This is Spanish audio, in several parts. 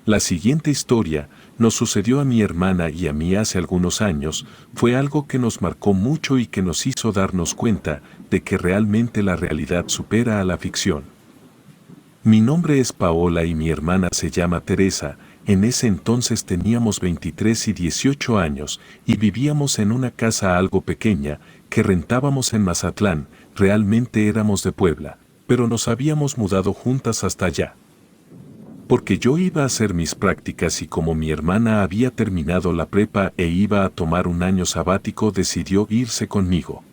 La siguiente historia nos sucedió a mi hermana y a mí hace algunos años, fue algo que nos marcó mucho y que nos hizo darnos cuenta de que realmente la realidad supera a la ficción. Mi nombre es Paola y mi hermana se llama Teresa. En ese entonces teníamos 23 y 18 años y vivíamos en una casa algo pequeña que rentábamos en Mazatlán. Realmente éramos de Puebla, pero nos habíamos mudado juntas hasta allá. Porque yo iba a hacer mis prácticas y como mi hermana había terminado la prepa e iba a tomar un año sabático, decidió irse conmigo.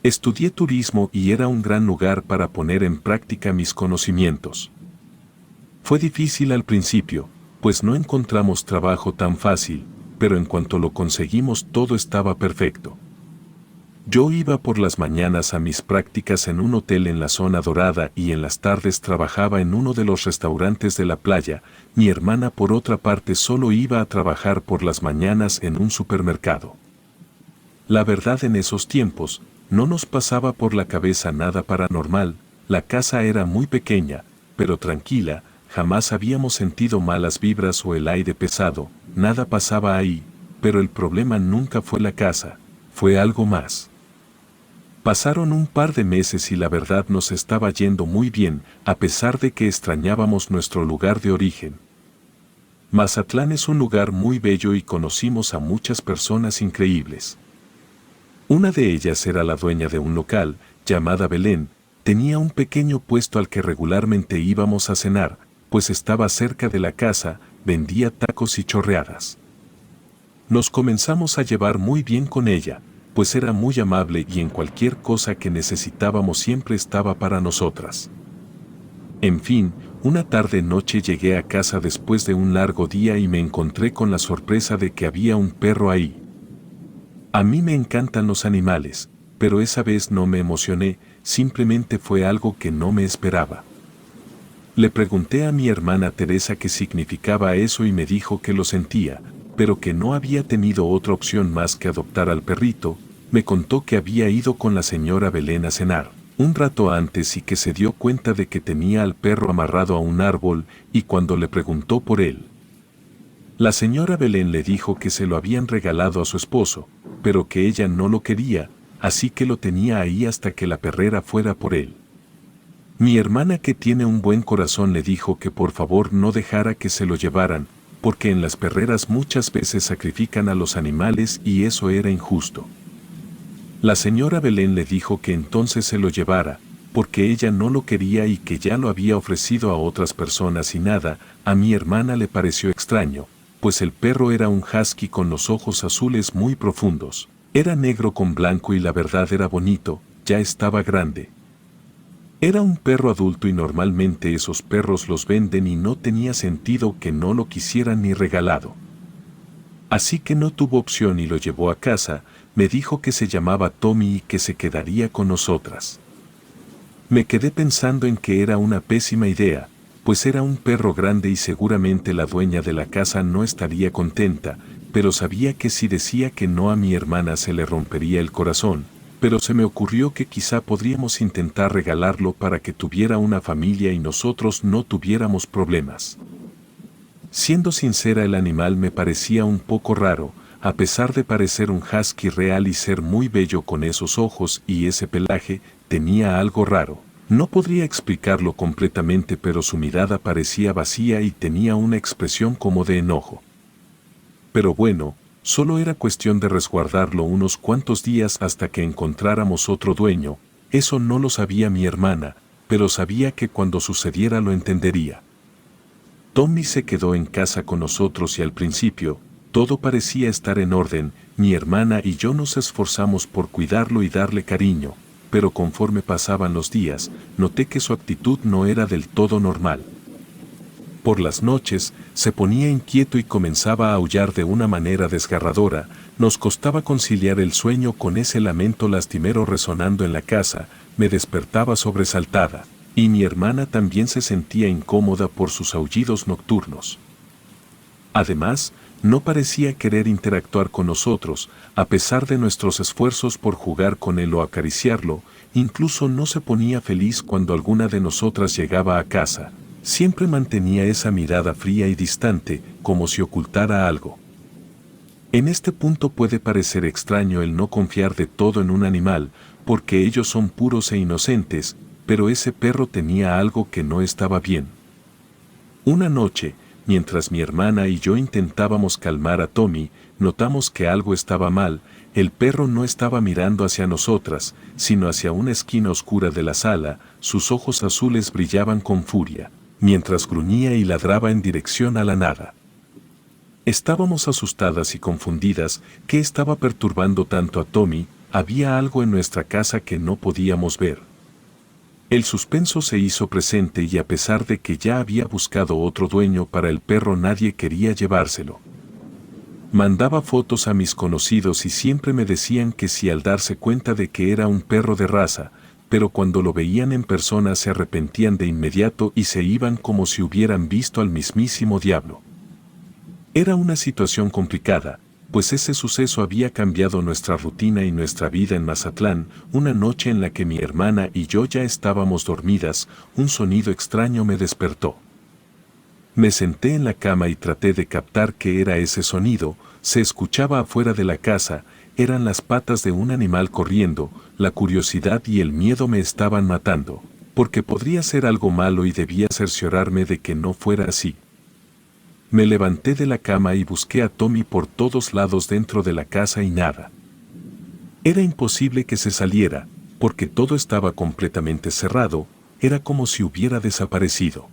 Estudié turismo y era un gran lugar para poner en práctica mis conocimientos. Fue difícil al principio, pues no encontramos trabajo tan fácil, pero en cuanto lo conseguimos todo estaba perfecto. Yo iba por las mañanas a mis prácticas en un hotel en la zona dorada y en las tardes trabajaba en uno de los restaurantes de la playa. Mi hermana por otra parte solo iba a trabajar por las mañanas en un supermercado. La verdad, en esos tiempos, no nos pasaba por la cabeza nada paranormal. La casa era muy pequeña, pero tranquila, jamás habíamos sentido malas vibras o el aire pesado, nada pasaba ahí, pero el problema nunca fue la casa, fue algo más. Pasaron un par de meses y la verdad nos estaba yendo muy bien, a pesar de que extrañábamos nuestro lugar de origen. Mazatlán es un lugar muy bello y conocimos a muchas personas increíbles. Una de ellas era la dueña de un local, llamada Belén. Tenía un pequeño puesto al que regularmente íbamos a cenar, pues estaba cerca de la casa, vendía tacos y chorreadas. Nos comenzamos a llevar muy bien con ella, pues era muy amable y en cualquier cosa que necesitábamos siempre estaba para nosotras. En fin, una tarde-noche llegué a casa después de un largo día y me encontré con la sorpresa de que había un perro ahí. A mí me encantan los animales, pero esa vez no me emocioné, simplemente fue algo que no me esperaba. Le pregunté a mi hermana Teresa qué significaba eso y me dijo que lo sentía, pero que no había tenido otra opción más que adoptar al perrito. Me contó que había ido con la señora Belén a cenar un rato antes y que se dio cuenta de que tenía al perro amarrado a un árbol y cuando le preguntó por él. La señora Belén le dijo que se lo habían regalado a su esposo, pero que ella no lo quería, así que lo tenía ahí hasta que la perrera fuera por él. Mi hermana, que tiene un buen corazón, le dijo que por favor no dejara que se lo llevaran, porque en las perreras muchas veces sacrifican a los animales y eso era injusto. La señora Belén le dijo que entonces se lo llevara, porque ella no lo quería y que ya lo había ofrecido a otras personas y nada. A mi hermana le pareció extraño, pues el perro era un husky con los ojos azules muy profundos. Era negro con blanco y la verdad era bonito, ya estaba grande. Era un perro adulto y normalmente esos perros los venden y no tenía sentido que no lo quisieran ni regalado. Así que no tuvo opción y lo llevó a casa. Me dijo que se llamaba Tommy y que se quedaría con nosotras. Me quedé pensando en que era una pésima idea, pues era un perro grande y seguramente la dueña de la casa no estaría contenta, pero sabía que si decía que no a mi hermana se le rompería el corazón. Pero se me ocurrió que quizá podríamos intentar regalarlo para que tuviera una familia y nosotros no tuviéramos problemas. Siendo sincera, el animal me parecía un poco raro, a pesar de parecer un husky real y ser muy bello con esos ojos y ese pelaje, tenía algo raro. No podría explicarlo completamente, pero su mirada parecía vacía y tenía una expresión como de enojo. Pero bueno, solo era cuestión de resguardarlo unos cuantos días hasta que encontráramos otro dueño. Eso no lo sabía mi hermana, pero sabía que cuando sucediera lo entendería. Tommy se quedó en casa con nosotros y al principio, todo parecía estar en orden. Mi hermana y yo nos esforzamos por cuidarlo y darle cariño, pero conforme pasaban los días, noté que su actitud no era del todo normal. Por las noches, se ponía inquieto y comenzaba a aullar de una manera desgarradora. Nos costaba conciliar el sueño con ese lamento lastimero resonando en la casa. Me despertaba sobresaltada, y mi hermana también se sentía incómoda por sus aullidos nocturnos. Además, no parecía querer interactuar con nosotros, a pesar de nuestros esfuerzos por jugar con él o acariciarlo. Incluso no se ponía feliz cuando alguna de nosotras llegaba a casa. Siempre mantenía esa mirada fría y distante, como si ocultara algo. En este punto puede parecer extraño el no confiar de todo en un animal, porque ellos son puros e inocentes, pero ese perro tenía algo que no estaba bien. Una noche, mientras mi hermana y yo intentábamos calmar a Tommy, notamos que algo estaba mal. El perro no estaba mirando hacia nosotras, sino hacia una esquina oscura de la sala. Sus ojos azules brillaban con furia, mientras gruñía y ladraba en dirección a la nada. Estábamos asustadas y confundidas. ¿Qué estaba perturbando tanto a Tommy? Había algo en nuestra casa que no podíamos ver. El suspenso se hizo presente y a pesar de que ya había buscado otro dueño para el perro, nadie quería llevárselo. Mandaba fotos a mis conocidos y siempre me decían que sí al darse cuenta de que era un perro de raza, pero cuando lo veían en persona se arrepentían de inmediato y se iban como si hubieran visto al mismísimo diablo. Era una situación complicada, pues ese suceso había cambiado nuestra rutina y nuestra vida en Mazatlán. Una noche en la que mi hermana y yo ya estábamos dormidas, un sonido extraño me despertó. Me senté en la cama y traté de captar qué era ese sonido. Se escuchaba afuera de la casa, eran las patas de un animal corriendo. La curiosidad y el miedo me estaban matando, porque podría ser algo malo y debía cerciorarme de que no fuera así. Me levanté de la cama y busqué a Tommy por todos lados dentro de la casa y nada. Era imposible que se saliera, porque todo estaba completamente cerrado. Era como si hubiera desaparecido.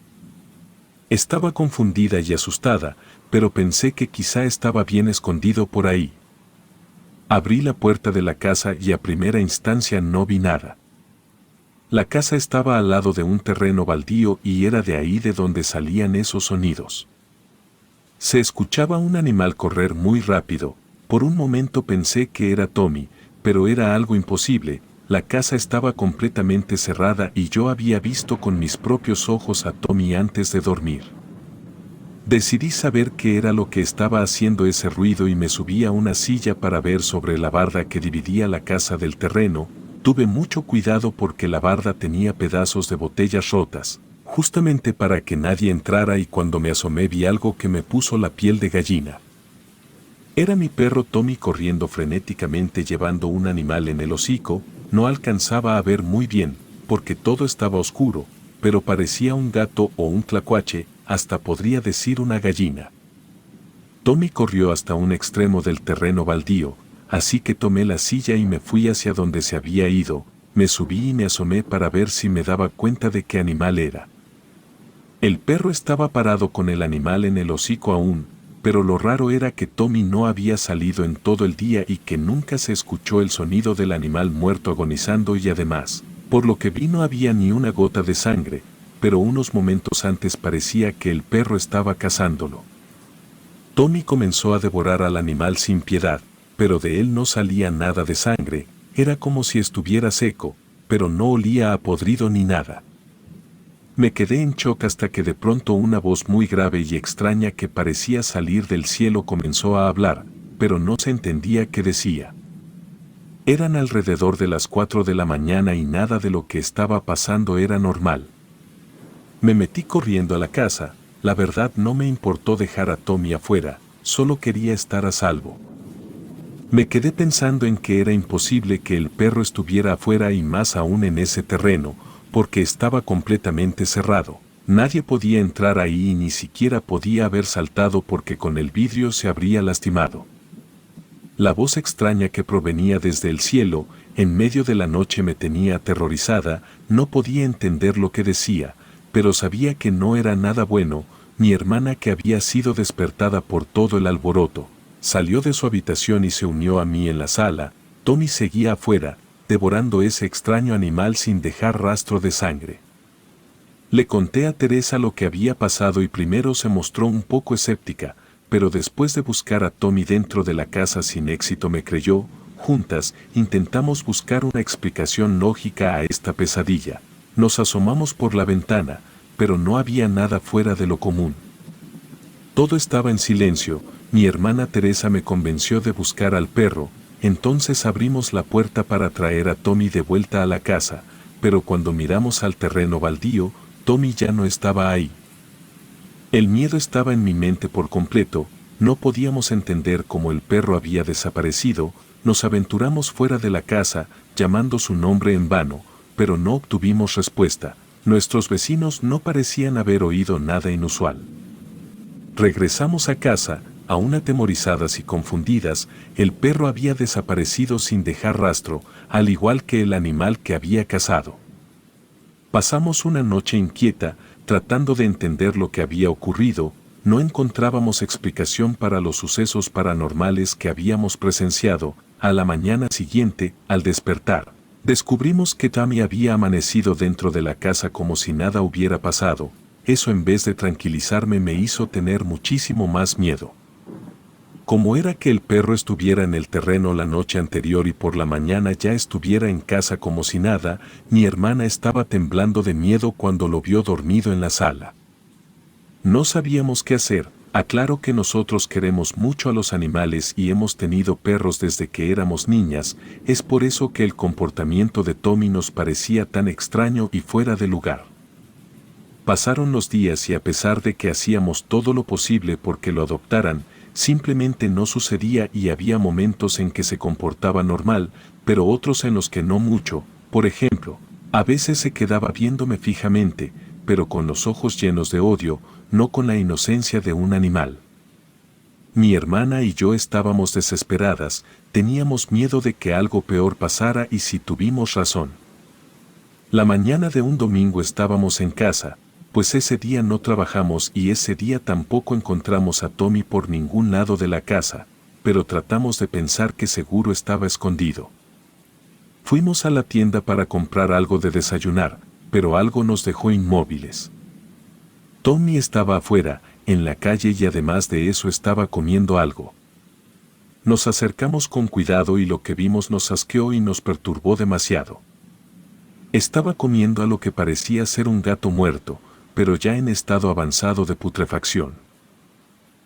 Estaba confundida y asustada, pero pensé que quizá estaba bien escondido por ahí. Abrí la puerta de la casa y a primera instancia no vi nada. La casa estaba al lado de un terreno baldío y era de ahí de donde salían esos sonidos. Se escuchaba un animal correr muy rápido. Por un momento pensé que era Tommy, pero era algo imposible. La casa estaba completamente cerrada y yo había visto con mis propios ojos a Tommy antes de dormir. Decidí saber qué era lo que estaba haciendo ese ruido y me subí a una silla para ver sobre la barda que dividía la casa del terreno. Tuve mucho cuidado porque la barda tenía pedazos de botellas rotas, justamente para que nadie entrara, y cuando me asomé vi algo que me puso la piel de gallina. Era mi perro Tommy corriendo frenéticamente llevando un animal en el hocico. No alcanzaba a ver muy bien, porque todo estaba oscuro, pero parecía un gato o un tlacuache, hasta podría decir una gallina. Tommy corrió hasta un extremo del terreno baldío, así que tomé la silla y me fui hacia donde se había ido. Me subí y me asomé para ver si me daba cuenta de qué animal era. El perro estaba parado con el animal en el hocico aún, pero lo raro era que Tommy no había salido en todo el día y que nunca se escuchó el sonido del animal muerto agonizando, y además, por lo que vi no había ni una gota de sangre, pero unos momentos antes parecía que el perro estaba cazándolo. Tommy comenzó a devorar al animal sin piedad, pero de él no salía nada de sangre. Era como si estuviera seco, pero no olía a podrido ni nada. Me quedé en shock hasta que de pronto una voz muy grave y extraña que parecía salir del cielo comenzó a hablar, pero no se entendía qué decía. Eran alrededor de las 4 de la mañana y nada de lo que estaba pasando era normal. Me metí corriendo a la casa. La verdad no me importó dejar a Tommy afuera, solo quería estar a salvo. Me quedé pensando en que era imposible que el perro estuviera afuera y más aún en ese terreno, porque estaba completamente cerrado. Nadie podía entrar ahí y ni siquiera podía haber saltado porque con el vidrio se habría lastimado. La voz extraña que provenía desde el cielo, en medio de la noche, me tenía aterrorizada. No podía entender lo que decía, pero sabía que no era nada bueno. Mi hermana, que había sido despertada por todo el alboroto, salió de su habitación y se unió a mí en la sala. Tommy seguía afuera, devorando ese extraño animal sin dejar rastro de sangre. Le conté a Teresa lo que había pasado y primero se mostró un poco escéptica, pero después de buscar a Tommy dentro de la casa sin éxito me creyó. Juntas intentamos buscar una explicación lógica a esta pesadilla. Nos asomamos por la ventana, pero no había nada fuera de lo común. Todo estaba en silencio. Mi hermana Teresa me convenció de buscar al perro. Entonces abrimos la puerta para traer a Tommy de vuelta a la casa, pero cuando miramos al terreno baldío, Tommy ya no estaba ahí. El miedo estaba en mi mente por completo, no podíamos entender cómo el perro había desaparecido, nos aventuramos fuera de la casa, llamando su nombre en vano, pero no obtuvimos respuesta. Nuestros vecinos no parecían haber oído nada inusual. Regresamos a casa, aún atemorizadas y confundidas, el perro había desaparecido sin dejar rastro, al igual que el animal que había cazado. Pasamos una noche inquieta, tratando de entender lo que había ocurrido, no encontrábamos explicación para los sucesos paranormales que habíamos presenciado. A la mañana siguiente, al despertar, descubrimos que Tommy había amanecido dentro de la casa como si nada hubiera pasado. Eso, en vez de tranquilizarme, me hizo tener muchísimo más miedo. ¿Cómo era que el perro estuviera en el terreno la noche anterior y por la mañana ya estuviera en casa como si nada? Mi hermana estaba temblando de miedo cuando lo vio dormido en la sala. No sabíamos qué hacer. Aclaro que nosotros queremos mucho a los animales y hemos tenido perros desde que éramos niñas, es por eso que el comportamiento de Tommy nos parecía tan extraño y fuera de lugar. Pasaron los días y a pesar de que hacíamos todo lo posible porque lo adoptaran, simplemente no sucedía y había momentos en que se comportaba normal, pero otros en los que no mucho. Por ejemplo, a veces se quedaba viéndome fijamente, pero con los ojos llenos de odio, no con la inocencia de un animal. Mi hermana y yo estábamos desesperadas, teníamos miedo de que algo peor pasara y sí tuvimos razón. La mañana de un domingo estábamos en casa, pues ese día no trabajamos y ese día tampoco encontramos a Tommy por ningún lado de la casa, pero tratamos de pensar que seguro estaba escondido. Fuimos a la tienda para comprar algo de desayunar, pero algo nos dejó inmóviles. Tommy estaba afuera, en la calle y además de eso estaba comiendo algo. Nos acercamos con cuidado y lo que vimos nos asqueó y nos perturbó demasiado. Estaba comiendo a lo que parecía ser un gato muerto, pero ya en estado avanzado de putrefacción.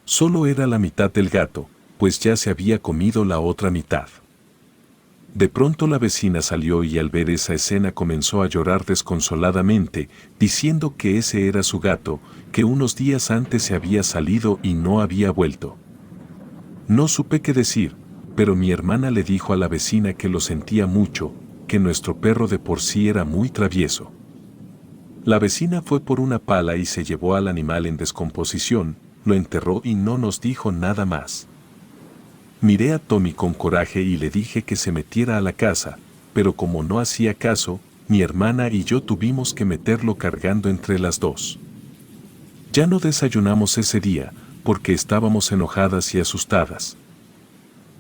Solo era la mitad del gato, pues ya se había comido la otra mitad. De pronto la vecina salió y al ver esa escena comenzó a llorar desconsoladamente, diciendo que ese era su gato, que unos días antes se había salido y no había vuelto. No supe qué decir, pero mi hermana le dijo a la vecina que lo sentía mucho, que nuestro perro de por sí era muy travieso. La vecina fue por una pala y se llevó al animal en descomposición, lo enterró y no nos dijo nada más. Miré a Tommy con coraje y le dije que se metiera a la casa, pero como no hacía caso, mi hermana y yo tuvimos que meterlo cargando entre las dos. Ya no desayunamos ese día, porque estábamos enojadas y asustadas.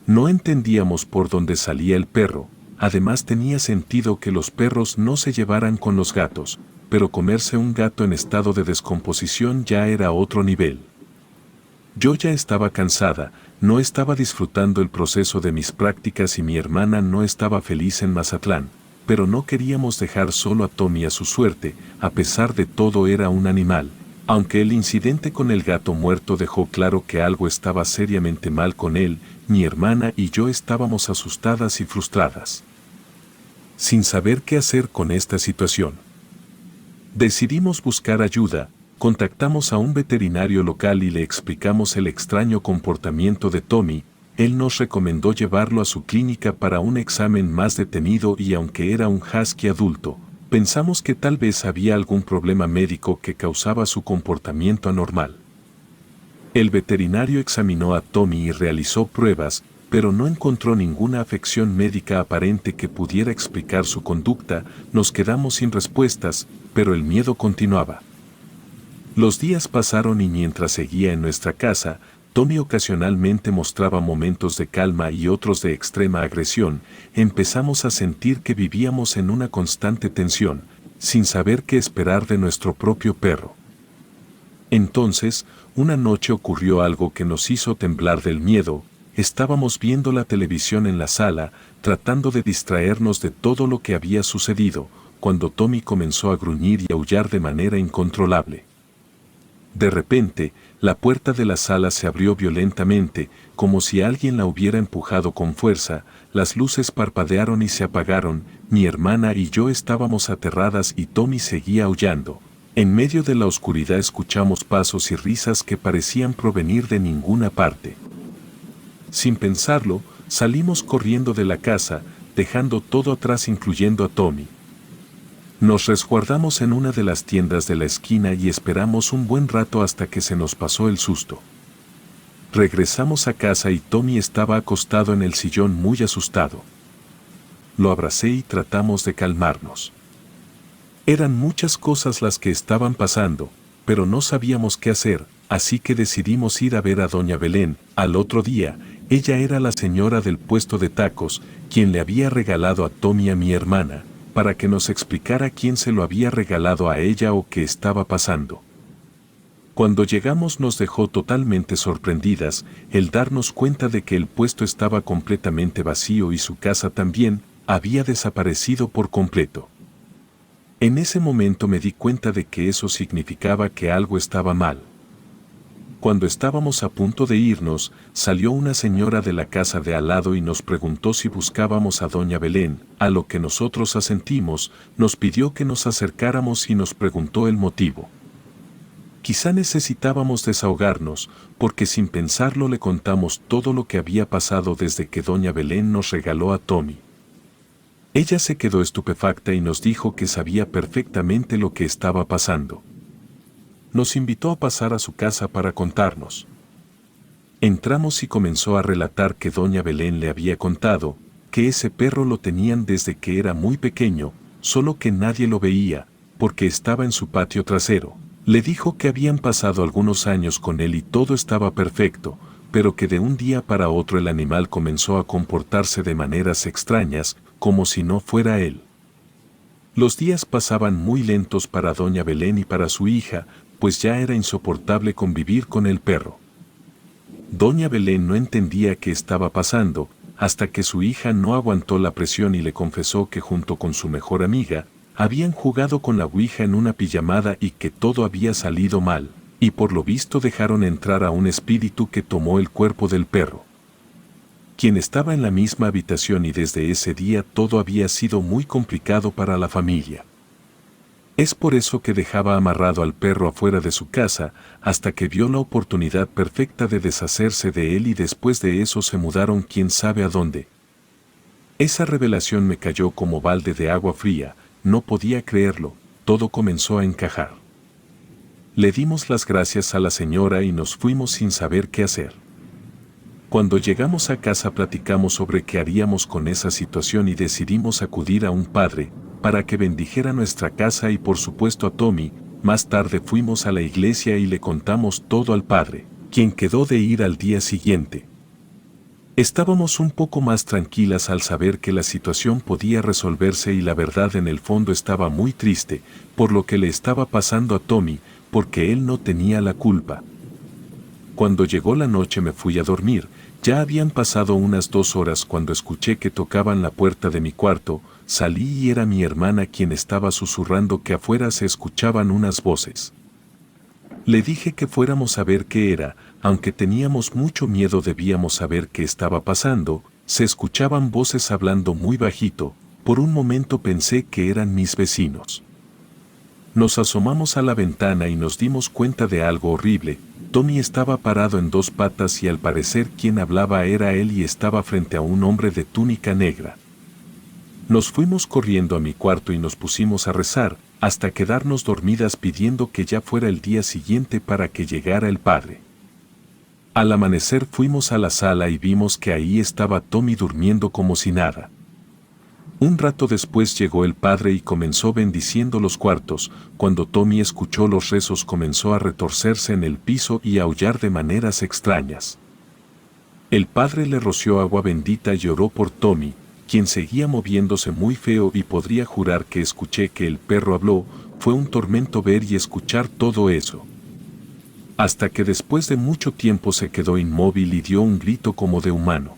No entendíamos por dónde salía el perro, además tenía sentido que los perros no se llevaran con los gatos, pero comerse un gato en estado de descomposición ya era otro nivel. Yo ya estaba cansada, no estaba disfrutando el proceso de mis prácticas y mi hermana no estaba feliz en Mazatlán, pero no queríamos dejar solo a Tommy a su suerte, a pesar de todo era un animal, aunque el incidente con el gato muerto dejó claro que algo estaba seriamente mal con él, mi hermana y yo estábamos asustadas y frustradas. Sin saber qué hacer con esta situación, decidimos buscar ayuda. Contactamos a un veterinario local y le explicamos el extraño comportamiento de Tommy. Él nos recomendó llevarlo a su clínica para un examen más detenido y aunque era un husky adulto, pensamos que tal vez había algún problema médico que causaba su comportamiento anormal. El veterinario examinó a Tommy y realizó pruebas, pero no encontró ninguna afección médica aparente que pudiera explicar su conducta. Nos quedamos sin respuestas, pero el miedo continuaba. Los días pasaron y mientras seguía en nuestra casa, Tommy ocasionalmente mostraba momentos de calma y otros de extrema agresión. Empezamos a sentir que vivíamos en una constante tensión, sin saber qué esperar de nuestro propio perro. Entonces, una noche ocurrió algo que nos hizo temblar del miedo. Estábamos viendo la televisión en la sala, tratando de distraernos de todo lo que había sucedido, cuando Tommy comenzó a gruñir y aullar de manera incontrolable. De repente, la puerta de la sala se abrió violentamente, como si alguien la hubiera empujado con fuerza, las luces parpadearon y se apagaron, mi hermana y yo estábamos aterradas y Tommy seguía aullando. En medio de la oscuridad escuchamos pasos y risas que parecían provenir de ninguna parte. Sin pensarlo, salimos corriendo de la casa, dejando todo atrás incluyendo a Tommy. Nos resguardamos en una de las tiendas de la esquina y esperamos un buen rato hasta que se nos pasó el susto. Regresamos a casa y Tommy estaba acostado en el sillón muy asustado. Lo abracé y tratamos de calmarnos. Eran muchas cosas las que estaban pasando, pero no sabíamos qué hacer, así que decidimos ir a ver a doña Belén. Al otro día, ella era la señora del puesto de tacos, quien le había regalado a Tommy a mi hermana, para que nos explicara quién se lo había regalado a ella o qué estaba pasando. Cuando llegamos nos dejó totalmente sorprendidas el darnos cuenta de que el puesto estaba completamente vacío y su casa también había desaparecido por completo. En ese momento me di cuenta de que eso significaba que algo estaba mal. Cuando estábamos a punto de irnos, salió una señora de la casa de al lado y nos preguntó si buscábamos a doña Belén, a lo que nosotros asentimos, nos pidió que nos acercáramos y nos preguntó el motivo. Quizá necesitábamos desahogarnos, porque sin pensarlo le contamos todo lo que había pasado desde que doña Belén nos regaló a Tommy. Ella se quedó estupefacta y nos dijo que sabía perfectamente lo que estaba pasando. Nos invitó a pasar a su casa para contarnos. Entramos y comenzó a relatar que doña Belén le había contado que ese perro lo tenían desde que era muy pequeño, solo que nadie lo veía, porque estaba en su patio trasero. Le dijo que habían pasado algunos años con él y todo estaba perfecto, pero que de un día para otro el animal comenzó a comportarse de maneras extrañas, como si no fuera él. Los días pasaban muy lentos para doña Belén y para su hija, pues ya era insoportable convivir con el perro. Doña Belén no entendía qué estaba pasando, hasta que su hija no aguantó la presión y le confesó que junto con su mejor amiga, habían jugado con la ouija en una pijamada y que todo había salido mal, y por lo visto dejaron entrar a un espíritu que tomó el cuerpo del perro, quien estaba en la misma habitación, y desde ese día todo había sido muy complicado para la familia. Es por eso que dejaba amarrado al perro afuera de su casa, hasta que vio la oportunidad perfecta de deshacerse de él y después de eso se mudaron quién sabe a dónde. Esa revelación me cayó como balde de agua fría, no podía creerlo, todo comenzó a encajar. Le dimos las gracias a la señora y nos fuimos sin saber qué hacer. Cuando llegamos a casa platicamos sobre qué haríamos con esa situación y decidimos acudir a un padre, para que bendijera nuestra casa y por supuesto a Tommy. Más tarde fuimos a la iglesia y le contamos todo al padre, quien quedó de ir al día siguiente. Estábamos un poco más tranquilas al saber que la situación podía resolverse y la verdad en el fondo estaba muy triste, por lo que le estaba pasando a Tommy, porque él no tenía la culpa. Cuando llegó la noche me fui a dormir, ya habían pasado unas 2 horas cuando escuché que tocaban la puerta de mi cuarto, salí y era mi hermana quien estaba susurrando que afuera se escuchaban unas voces. Le dije que fuéramos a ver qué era, aunque teníamos mucho miedo debíamos saber qué estaba pasando, se escuchaban voces hablando muy bajito, por un momento pensé que eran mis vecinos. Nos asomamos a la ventana y nos dimos cuenta de algo horrible. Tommy estaba parado en 2 patas y al parecer quien hablaba era él y estaba frente a un hombre de túnica negra. Nos fuimos corriendo a mi cuarto y nos pusimos a rezar, hasta quedarnos dormidas pidiendo que ya fuera el día siguiente para que llegara el padre. Al amanecer fuimos a la sala y vimos que ahí estaba Tommy durmiendo como si nada. Un rato después llegó el padre y comenzó bendiciendo los cuartos. Cuando Tommy escuchó los rezos comenzó a retorcerse en el piso y a aullar de maneras extrañas. El padre le roció agua bendita y oró por Tommy, quien seguía moviéndose muy feo y podría jurar que escuché que el perro habló. Fue un tormento ver y escuchar todo eso. Hasta que después de mucho tiempo se quedó inmóvil y dio un grito como de humano.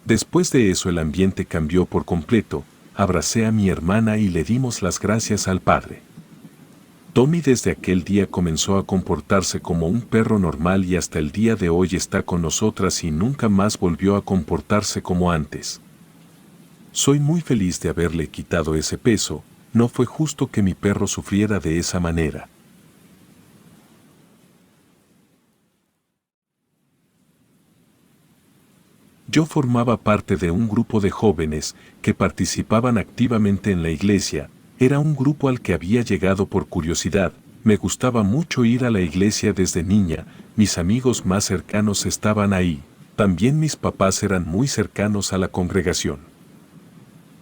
Después de eso el ambiente cambió por completo, abracé a mi hermana y le dimos las gracias al padre. Tommy desde aquel día comenzó a comportarse como un perro normal y hasta el día de hoy está con nosotras y nunca más volvió a comportarse como antes. Soy muy feliz de haberle quitado ese peso, no fue justo que mi perro sufriera de esa manera. Yo formaba parte de un grupo de jóvenes que participaban activamente en la iglesia. Era un grupo al que había llegado por curiosidad. Me gustaba mucho ir a la iglesia desde niña, mis amigos más cercanos estaban ahí. También mis papás eran muy cercanos a la congregación.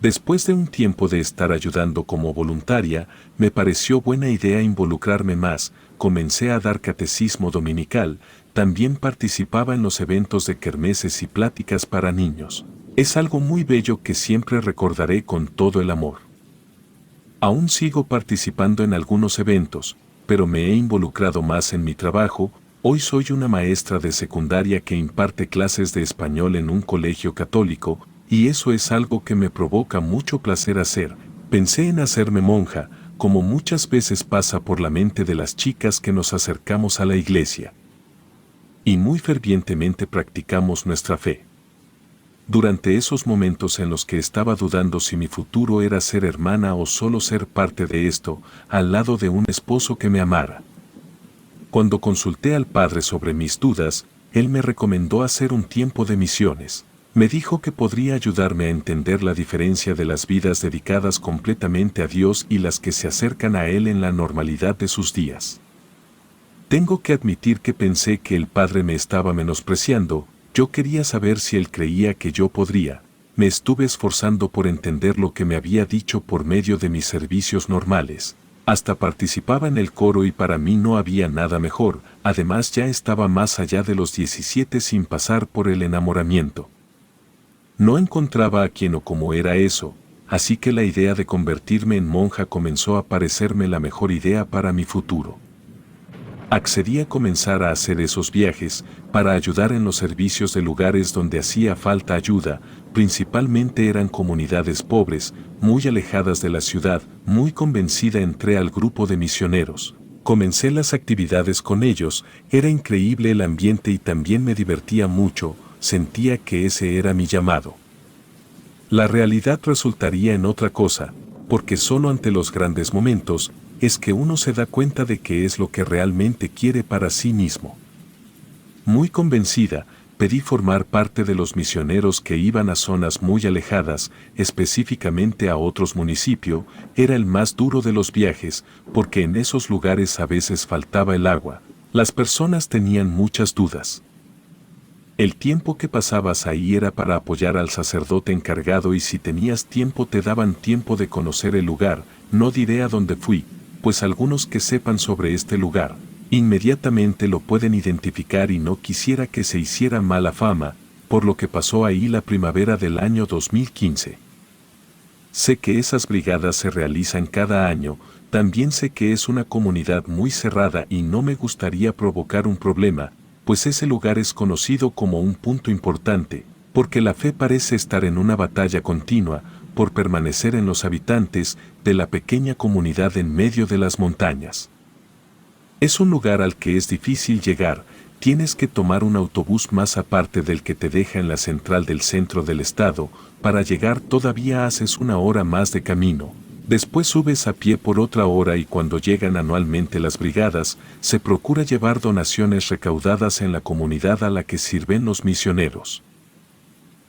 Después de un tiempo de estar ayudando como voluntaria, me pareció buena idea involucrarme más, comencé a dar catecismo dominical, también participaba en los eventos de kermeses y pláticas para niños. Es algo muy bello que siempre recordaré con todo el amor. Aún sigo participando en algunos eventos, pero me he involucrado más en mi trabajo. Hoy soy una maestra de secundaria que imparte clases de español en un colegio católico, y eso es algo que me provoca mucho placer hacer. Pensé en hacerme monja, como muchas veces pasa por la mente de las chicas que nos acercamos a la iglesia. Y muy fervientemente practicamos nuestra fe. Durante esos momentos en los que estaba dudando si mi futuro era ser hermana o solo ser parte de esto, al lado de un esposo que me amara. Cuando consulté al Padre sobre mis dudas, él me recomendó hacer un tiempo de misiones. Me dijo que podría ayudarme a entender la diferencia de las vidas dedicadas completamente a Dios y las que se acercan a Él en la normalidad de sus días. Tengo que admitir que pensé que el Padre me estaba menospreciando. Yo quería saber si Él creía que yo podría. Me estuve esforzando por entender lo que me había dicho por medio de mis servicios normales. Hasta participaba en el coro y para mí no había nada mejor. Además ya estaba más allá de los 17 sin pasar por el enamoramiento. No encontraba a quién o cómo era eso, así que la idea de convertirme en monja comenzó a parecerme la mejor idea para mi futuro. Accedí a comenzar a hacer esos viajes para ayudar en los servicios de lugares donde hacía falta ayuda, principalmente eran comunidades pobres, muy alejadas de la ciudad. Muy convencida entré al grupo de misioneros. Comencé las actividades con ellos, era increíble el ambiente y también me divertía mucho, sentía que ese era mi llamado. La realidad resultaría en otra cosa, porque solo ante los grandes momentos es que uno se da cuenta de qué es lo que realmente quiere para sí mismo. Muy convencida, pedí formar parte de los misioneros que iban a zonas muy alejadas, específicamente a otros municipios. Era el más duro de los viajes, porque en esos lugares a veces faltaba el agua. Las personas tenían muchas dudas. El tiempo que pasabas ahí era para apoyar al sacerdote encargado y si tenías tiempo te daban tiempo de conocer el lugar. No diré a dónde fui, pues algunos que sepan sobre este lugar, inmediatamente lo pueden identificar y no quisiera que se hiciera mala fama, por lo que pasó ahí la primavera del año 2015. Sé que esas brigadas se realizan cada año, también sé que es una comunidad muy cerrada y no me gustaría provocar un problema, pues ese lugar es conocido como un punto importante, porque la fe parece estar en una batalla continua, por permanecer en los habitantes de la pequeña comunidad en medio de las montañas. Es un lugar al que es difícil llegar, tienes que tomar un autobús más aparte del que te deja en la central del centro del estado, para llegar todavía haces una hora más de camino. Después subes a pie por otra hora y cuando llegan anualmente las brigadas, se procura llevar donaciones recaudadas en la comunidad a la que sirven los misioneros.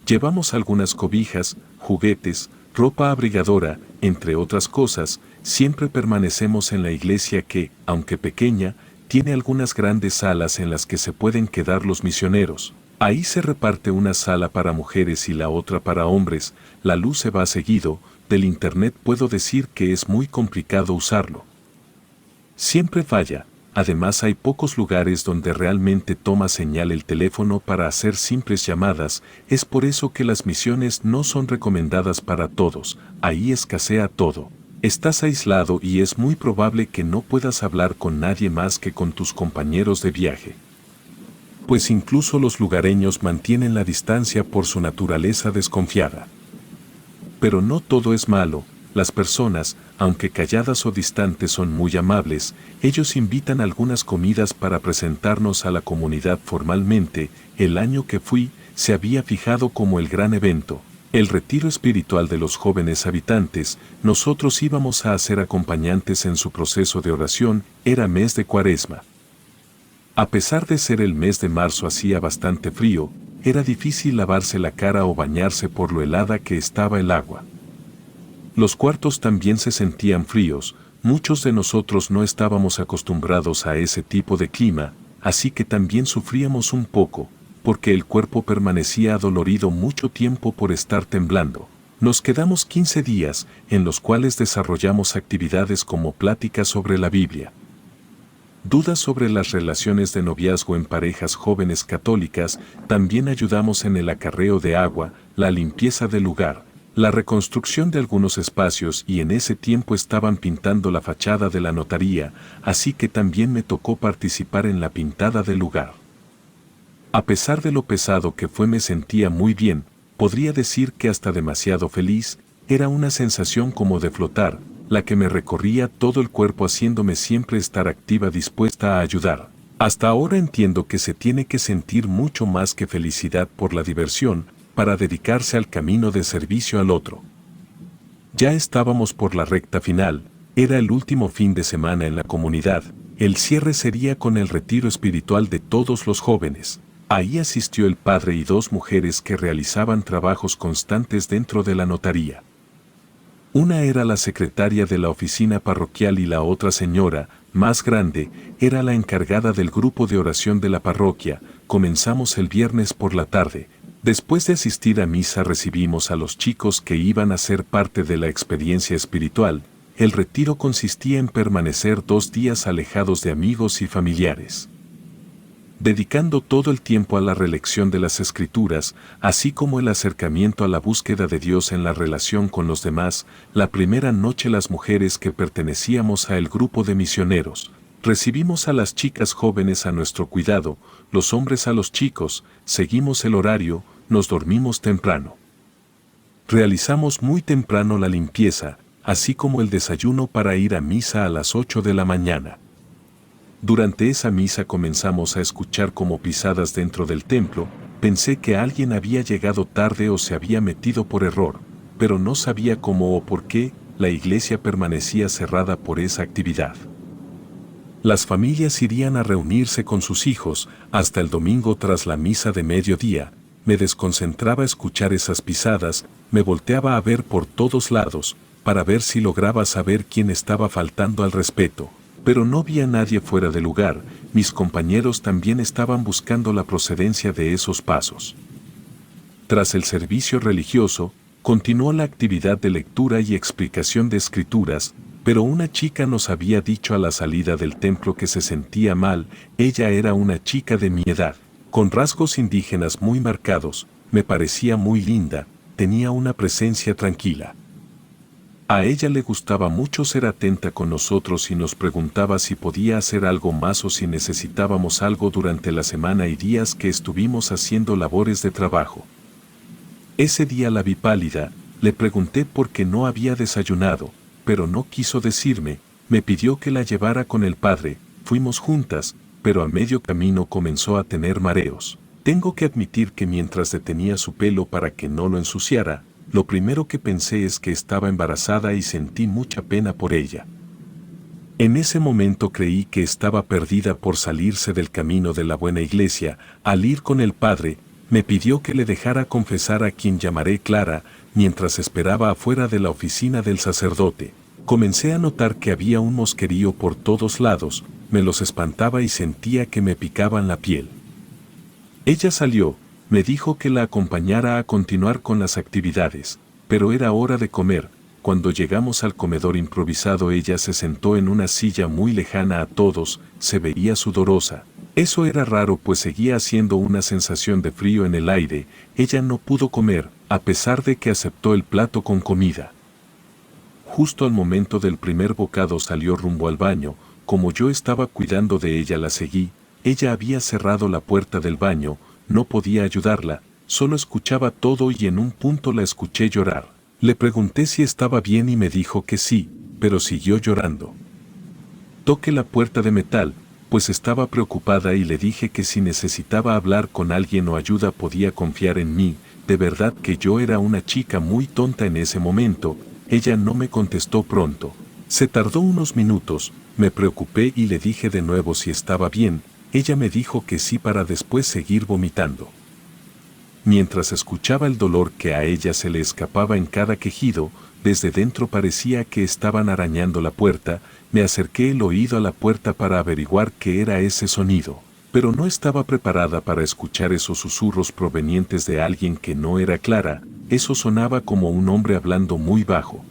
Llevamos algunas cobijas, juguetes, ropa abrigadora, entre otras cosas. Siempre permanecemos en la iglesia que, aunque pequeña, tiene algunas grandes salas en las que se pueden quedar los misioneros. Ahí se reparte una sala para mujeres y la otra para hombres, la luz se va seguido. Del internet puedo decir que es muy complicado usarlo. Siempre falla, además hay pocos lugares donde realmente toma señal el teléfono para hacer simples llamadas, es por eso que las misiones no son recomendadas para todos, ahí escasea todo. Estás aislado y es muy probable que no puedas hablar con nadie más que con tus compañeros de viaje. Pues incluso los lugareños mantienen la distancia por su naturaleza desconfiada. Pero no todo es malo, las personas, aunque calladas o distantes son muy amables, ellos invitan algunas comidas para presentarnos a la comunidad formalmente. El año que fui, se había fijado como el gran evento, El retiro espiritual de los jóvenes habitantes, nosotros íbamos a ser acompañantes en su proceso de oración, era mes de Cuaresma. A pesar de ser el mes de marzo hacía bastante frío, era difícil lavarse la cara o bañarse por lo helada que estaba el agua. Los cuartos también se sentían fríos, muchos de nosotros no estábamos acostumbrados a ese tipo de clima, así que también sufríamos un poco, porque el cuerpo permanecía adolorido mucho tiempo por estar temblando. Nos quedamos 15 días, en los cuales desarrollamos actividades como pláticas sobre la Biblia, dudas sobre las relaciones de noviazgo en parejas jóvenes católicas, también ayudamos en el acarreo de agua, la limpieza del lugar, la reconstrucción de algunos espacios y en ese tiempo estaban pintando la fachada de la notaría, así que también me tocó participar en la pintada del lugar. A pesar de lo pesado que fue, me sentía muy bien, podría decir que hasta demasiado feliz, era una sensación como de flotar, la que me recorría todo el cuerpo haciéndome siempre estar activa, dispuesta a ayudar. Hasta ahora entiendo que se tiene que sentir mucho más que felicidad por la diversión, para dedicarse al camino de servicio al otro. Ya estábamos por la recta final, era el último fin de semana en la comunidad, el cierre sería con el retiro espiritual de todos los jóvenes. Ahí asistió el padre y dos mujeres que realizaban trabajos constantes dentro de la notaría. Una era la secretaria de la oficina parroquial y la otra señora, más grande, era la encargada del grupo de oración de la parroquia. Comenzamos el viernes por la tarde. Después de asistir a misa recibimos a los chicos que iban a ser parte de la experiencia espiritual. El retiro consistía en permanecer 2 días alejados de amigos y familiares, dedicando todo el tiempo a la relección de las Escrituras, así como el acercamiento a la búsqueda de Dios en la relación con los demás. La primera noche las mujeres que pertenecíamos a el grupo de misioneros, recibimos a las chicas jóvenes a nuestro cuidado, los hombres a los chicos, seguimos el horario, nos dormimos temprano. Realizamos muy temprano la limpieza, así como el desayuno para ir a misa a las 8 de la mañana. Durante esa misa comenzamos a escuchar como pisadas dentro del templo. Pensé que alguien había llegado tarde o se había metido por error, pero no sabía cómo o por qué. La iglesia permanecía cerrada por esa actividad. Las familias irían a reunirse con sus hijos. Hasta el domingo tras la misa de mediodía, me desconcentraba escuchar esas pisadas, me volteaba a ver por todos lados, para ver si lograba saber quién estaba faltando al respeto. Pero no vi a nadie fuera de lugar, mis compañeros también estaban buscando la procedencia de esos pasos. Tras el servicio religioso, continuó la actividad de lectura y explicación de escrituras, pero una chica nos había dicho a la salida del templo que se sentía mal. Ella era una chica de mi edad, con rasgos indígenas muy marcados, me parecía muy linda, tenía una presencia tranquila. A ella le gustaba mucho ser atenta con nosotros y nos preguntaba si podía hacer algo más o si necesitábamos algo durante la semana y días que estuvimos haciendo labores de trabajo. Ese día la vi pálida, le pregunté por qué no había desayunado, pero no quiso decirme, me pidió que la llevara con el padre, fuimos juntas, pero a medio camino comenzó a tener mareos. Tengo que admitir que mientras detenía su pelo para que no lo ensuciara, lo primero que pensé es que estaba embarazada y sentí mucha pena por ella. En ese momento creí que estaba perdida por salirse del camino de la buena iglesia. Al ir con el padre, me pidió que le dejara confesar a quien llamaré Clara. Mientras esperaba afuera de la oficina del sacerdote, comencé a notar que había un mosquerío por todos lados, me los espantaba y sentía que me picaban la piel. Ella salió. Me dijo que la acompañara a continuar con las actividades, pero era hora de comer. Cuando llegamos al comedor improvisado, ella se sentó en una silla muy lejana a todos, se veía sudorosa. Eso era raro, pues seguía haciendo una sensación de frío en el aire. Ella no pudo comer, a pesar de que aceptó el plato con comida. Justo al momento del primer bocado salió rumbo al baño. Como yo estaba cuidando de ella, la seguí. Ella había cerrado la puerta del baño. No podía ayudarla, solo escuchaba todo y en un punto la escuché llorar. Le pregunté si estaba bien y me dijo que sí, pero siguió llorando. Toqué la puerta de metal, pues estaba preocupada y le dije que si necesitaba hablar con alguien o ayuda podía confiar en mí. de verdad que yo era una chica muy tonta en ese momento. Ella no me contestó pronto. Se tardó unos minutos, me preocupé y le dije de nuevo si estaba bien. Ella me dijo que sí para después seguir vomitando. Mientras escuchaba el dolor que a ella se le escapaba en cada quejido, desde dentro parecía que estaban arañando la puerta. Me acerqué el oído a la puerta para averiguar qué era ese sonido, pero no estaba preparada para escuchar esos susurros provenientes de alguien que no era Clara. Eso sonaba como un hombre hablando muy bajo.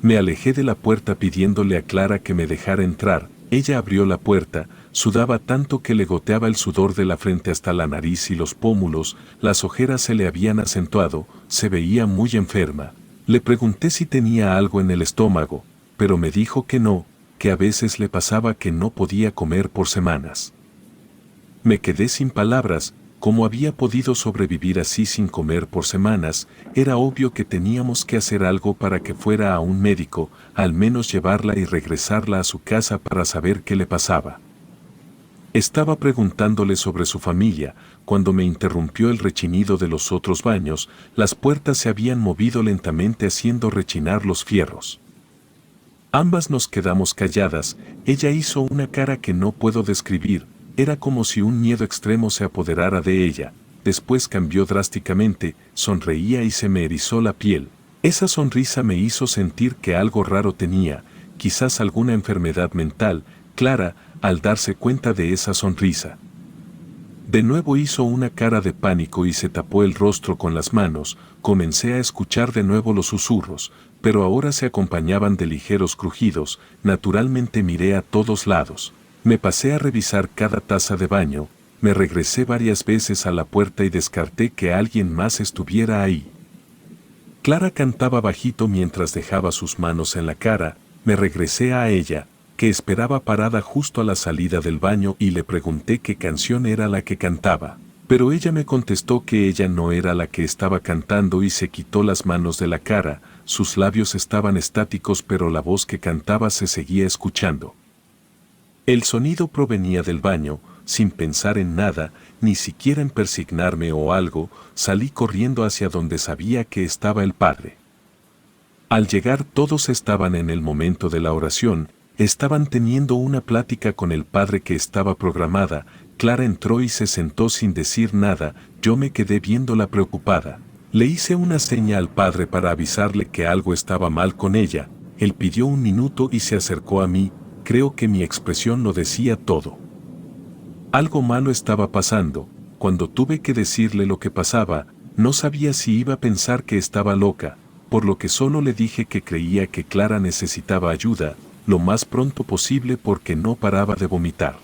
Me alejé de la puerta pidiéndole a Clara que me dejara entrar. Ella abrió la puerta, sudaba tanto que le goteaba el sudor de la frente hasta la nariz y los pómulos, las ojeras se le habían acentuado, se veía muy enferma. Le pregunté si tenía algo en el estómago, pero me dijo que no, que a veces le pasaba que no podía comer por semanas. Me quedé sin palabras. ¿Cómo había podido sobrevivir así sin comer por semanas? Era obvio que teníamos que hacer algo para que fuera a un médico, al menos llevarla y regresarla a su casa para saber qué le pasaba. Estaba preguntándole sobre su familia, cuando me interrumpió el rechinido de los otros baños. Las puertas se habían movido lentamente haciendo rechinar los fierros. Ambas nos quedamos calladas. Ella hizo una cara que no puedo describir. Era como si un miedo extremo se apoderara de ella. Después cambió drásticamente, sonreía y se me erizó la piel. Esa sonrisa me hizo sentir que algo raro tenía, quizás alguna enfermedad mental. Clara, al darse cuenta de esa sonrisa, de nuevo hizo una cara de pánico y se tapó el rostro con las manos. Comencé a escuchar de nuevo los susurros, pero ahora se acompañaban de ligeros crujidos. Naturalmente miré a todos lados. Me pasé a revisar cada taza de baño, me regresé varias veces a la puerta y descarté que alguien más estuviera ahí. Clara cantaba bajito mientras dejaba sus manos en la cara. Me regresé a ella, que esperaba parada justo a la salida del baño, y le pregunté qué canción era la que cantaba. Pero ella me contestó que ella no era la que estaba cantando y se quitó las manos de la cara. Sus labios estaban estáticos, pero la voz que cantaba se seguía escuchando. El sonido provenía del baño. Sin pensar en nada, ni siquiera en persignarme o algo, salí corriendo hacia donde sabía que estaba el padre. Al llegar todos estaban en el momento de la oración, estaban teniendo una plática con el padre que estaba programada. Clara entró y se sentó sin decir nada. Yo me quedé viéndola preocupada. Le hice una seña al padre para avisarle que algo estaba mal con ella. Él pidió un minuto y se acercó a mí. Creo que mi expresión lo decía todo. Algo malo estaba pasando. Cuando tuve que decirle lo que pasaba, no sabía si iba a pensar que estaba loca, por lo que solo le dije que creía que Clara necesitaba ayuda, lo más pronto posible porque no paraba de vomitar.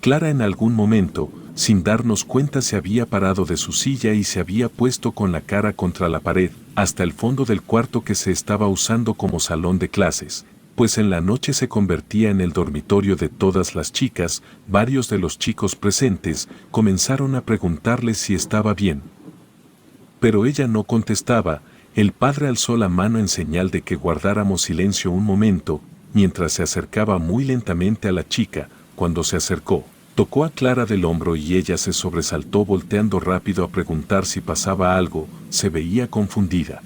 Clara en algún momento, sin darnos cuenta, se había parado de su silla y se había puesto con la cara contra la pared, hasta el fondo del cuarto que se estaba usando como salón de clases, pues en la noche se convertía en el dormitorio de todas las chicas. Varios de los chicos presentes comenzaron a preguntarle si estaba bien. Pero ella no contestaba. El padre alzó la mano en señal de que guardáramos silencio un momento, mientras se acercaba muy lentamente a la chica. Cuando se acercó, tocó a Clara del hombro y ella se sobresaltó, volteando rápido a preguntar si pasaba algo. Se veía confundida.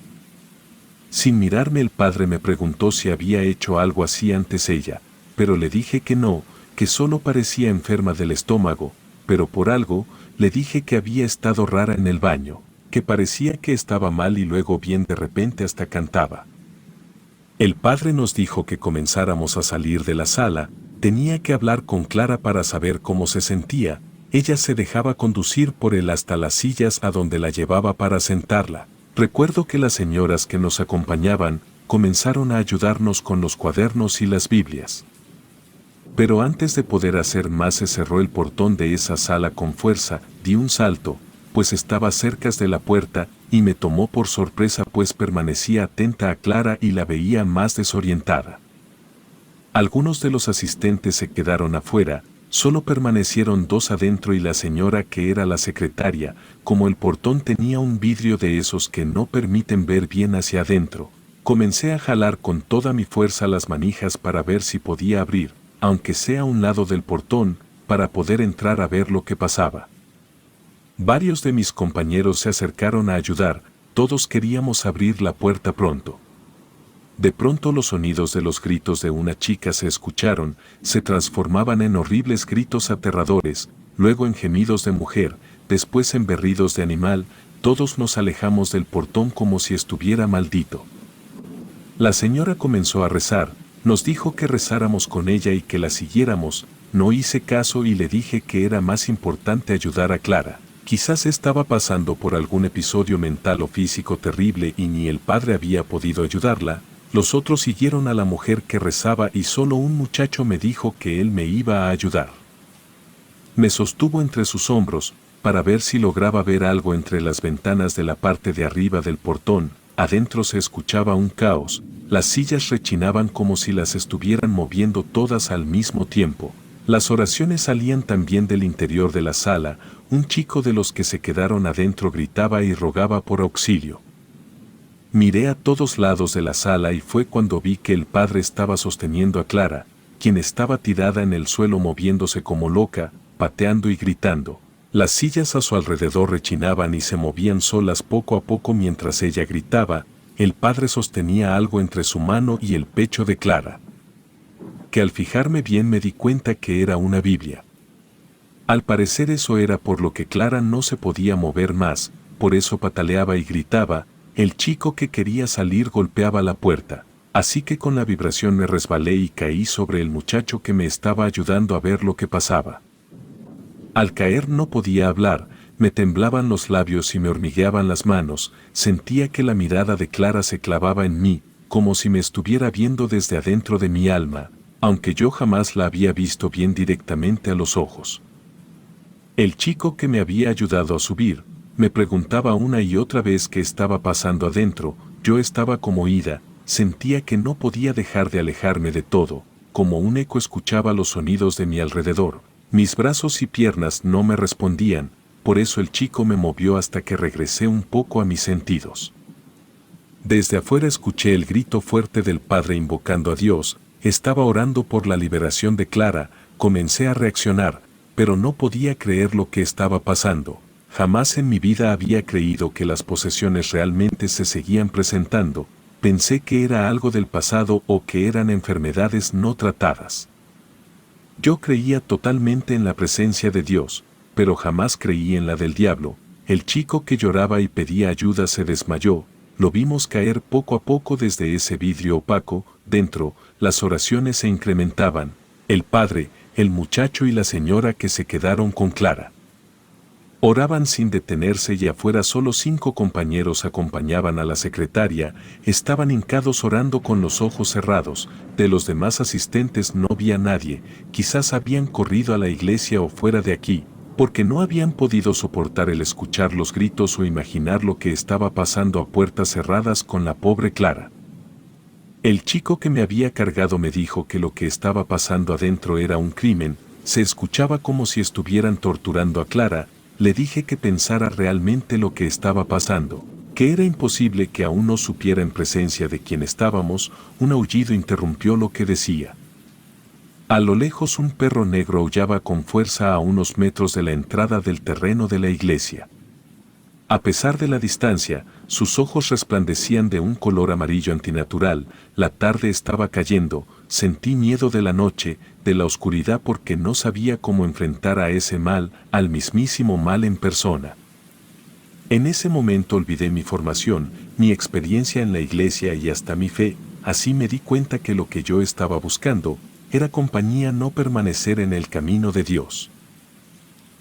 Sin mirarme, el padre me preguntó si había hecho algo así antes ella, pero le dije que no, que solo parecía enferma del estómago. Pero por algo, le dije que había estado rara en el baño, que parecía que estaba mal y luego bien de repente hasta cantaba. El padre nos dijo que comenzáramos a salir de la sala. Tenía que hablar con Clara para saber cómo se sentía. Ella se dejaba conducir por él hasta las sillas a donde la llevaba para sentarla. Recuerdo que las señoras que nos acompañaban comenzaron a ayudarnos con los cuadernos y las Biblias. Pero antes de poder hacer más se cerró el portón de esa sala con fuerza. Di un salto, pues estaba cerca de la puerta, y me tomó por sorpresa, pues permanecía atenta a Clara y la veía más desorientada. Algunos de los asistentes se quedaron afuera. Solo permanecieron dos adentro y la señora que era la secretaria. Como el portón tenía un vidrio de esos que no permiten ver bien hacia adentro, comencé a jalar con toda mi fuerza las manijas para ver si podía abrir, aunque sea a un lado del portón, para poder entrar a ver lo que pasaba. Varios de mis compañeros se acercaron a ayudar, todos queríamos abrir la puerta pronto. De pronto los sonidos de los gritos de una chica se escucharon, se transformaban en horribles gritos aterradores, luego en gemidos de mujer, después en berridos de animal. Todos nos alejamos del portón como si estuviera maldito. La señora comenzó a rezar, nos dijo que rezáramos con ella y que la siguiéramos. No hice caso y le dije que era más importante ayudar a Clara. Quizás estaba pasando por algún episodio mental o físico terrible y ni el padre había podido ayudarla. Los otros siguieron a la mujer que rezaba y solo un muchacho me dijo que él me iba a ayudar. Me sostuvo entre sus hombros, para ver si lograba ver algo entre las ventanas de la parte de arriba del portón. Adentro se escuchaba un caos, las sillas rechinaban como si las estuvieran moviendo todas al mismo tiempo. Las oraciones salían también del interior de la sala. Un chico de los que se quedaron adentro gritaba y rogaba por auxilio. Miré a todos lados de la sala y fue cuando vi que el padre estaba sosteniendo a Clara, quien estaba tirada en el suelo moviéndose como loca, pateando y gritando. Las sillas a su alrededor rechinaban y se movían solas poco a poco mientras ella gritaba. El padre sostenía algo entre su mano y el pecho de Clara, que al fijarme bien me di cuenta que era una Biblia. Al parecer eso era por lo que Clara no se podía mover más, por eso pataleaba y gritaba. El chico que quería salir golpeaba la puerta, así que con la vibración me resbalé y caí sobre el muchacho que me estaba ayudando a ver lo que pasaba. Al caer no podía hablar, me temblaban los labios y me hormigueaban las manos. Sentía que la mirada de Clara se clavaba en mí, como si me estuviera viendo desde adentro de mi alma, aunque yo jamás la había visto bien directamente a los ojos. El chico que me había ayudado a subir, me preguntaba una y otra vez qué estaba pasando adentro. Yo estaba como ida, sentía que no podía dejar de alejarme de todo, como un eco escuchaba los sonidos de mi alrededor. Mis brazos y piernas no me respondían, por eso el chico me movió hasta que regresé un poco a mis sentidos. Desde afuera escuché el grito fuerte del padre invocando a Dios. Estaba orando por la liberación de Clara. Comencé a reaccionar, pero no podía creer lo que estaba pasando. Jamás en mi vida había creído que las posesiones realmente se seguían presentando. Pensé que era algo del pasado o que eran enfermedades no tratadas. Yo creía totalmente en la presencia de Dios, pero jamás creí en la del diablo. El chico que lloraba y pedía ayuda se desmayó. Lo vimos caer poco a poco desde ese vidrio opaco. Dentro, las oraciones se incrementaban. El padre, el muchacho y la señora que se quedaron con Clara oraban sin detenerse y afuera solo 5 compañeros acompañaban a la secretaria. Estaban hincados orando con los ojos cerrados. De los demás asistentes no vi a nadie. Quizás habían corrido a la iglesia o fuera de aquí, porque no habían podido soportar el escuchar los gritos o imaginar lo que estaba pasando a puertas cerradas con la pobre Clara. El chico que me había cargado me dijo que lo que estaba pasando adentro era un crimen. Se escuchaba como si estuvieran torturando a Clara. Le dije que pensara realmente lo que estaba pasando, que era imposible que aún no supiera en presencia de quien estábamos. Un aullido interrumpió lo que decía. A lo lejos un perro negro aullaba con fuerza a unos metros de la entrada del terreno de la iglesia. A pesar de la distancia, sus ojos resplandecían de un color amarillo antinatural. La tarde estaba cayendo. Sentí miedo de la noche, de la oscuridad, porque no sabía cómo enfrentar a ese mal, al mismísimo mal en persona. En ese momento olvidé mi formación, mi experiencia en la iglesia y hasta mi fe. Así me di cuenta que lo que yo estaba buscando era compañía, no permanecer en el camino de Dios.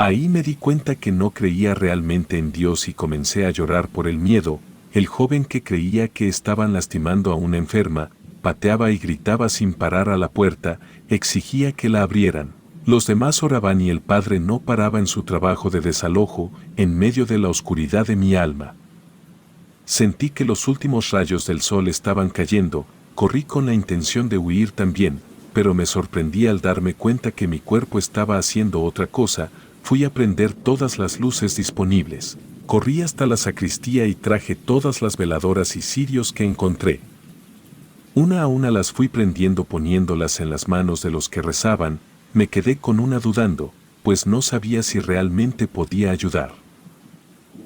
Ahí me di cuenta que no creía realmente en Dios y comencé a llorar por el miedo. El joven que creía que estaban lastimando a una enferma, pateaba y gritaba sin parar a la puerta, exigía que la abrieran. Los demás oraban y el padre no paraba en su trabajo de desalojo. En medio de la oscuridad de mi alma sentí que los últimos rayos del sol estaban cayendo. Corrí con la intención de huir también, pero me sorprendí al darme cuenta que mi cuerpo estaba haciendo otra cosa. Fui a prender todas las luces disponibles. Corrí hasta la sacristía y traje todas las veladoras y cirios que encontré. Una a una las fui prendiendo, poniéndolas en las manos de los que rezaban. Me quedé con una dudando, pues no sabía si realmente podía ayudar.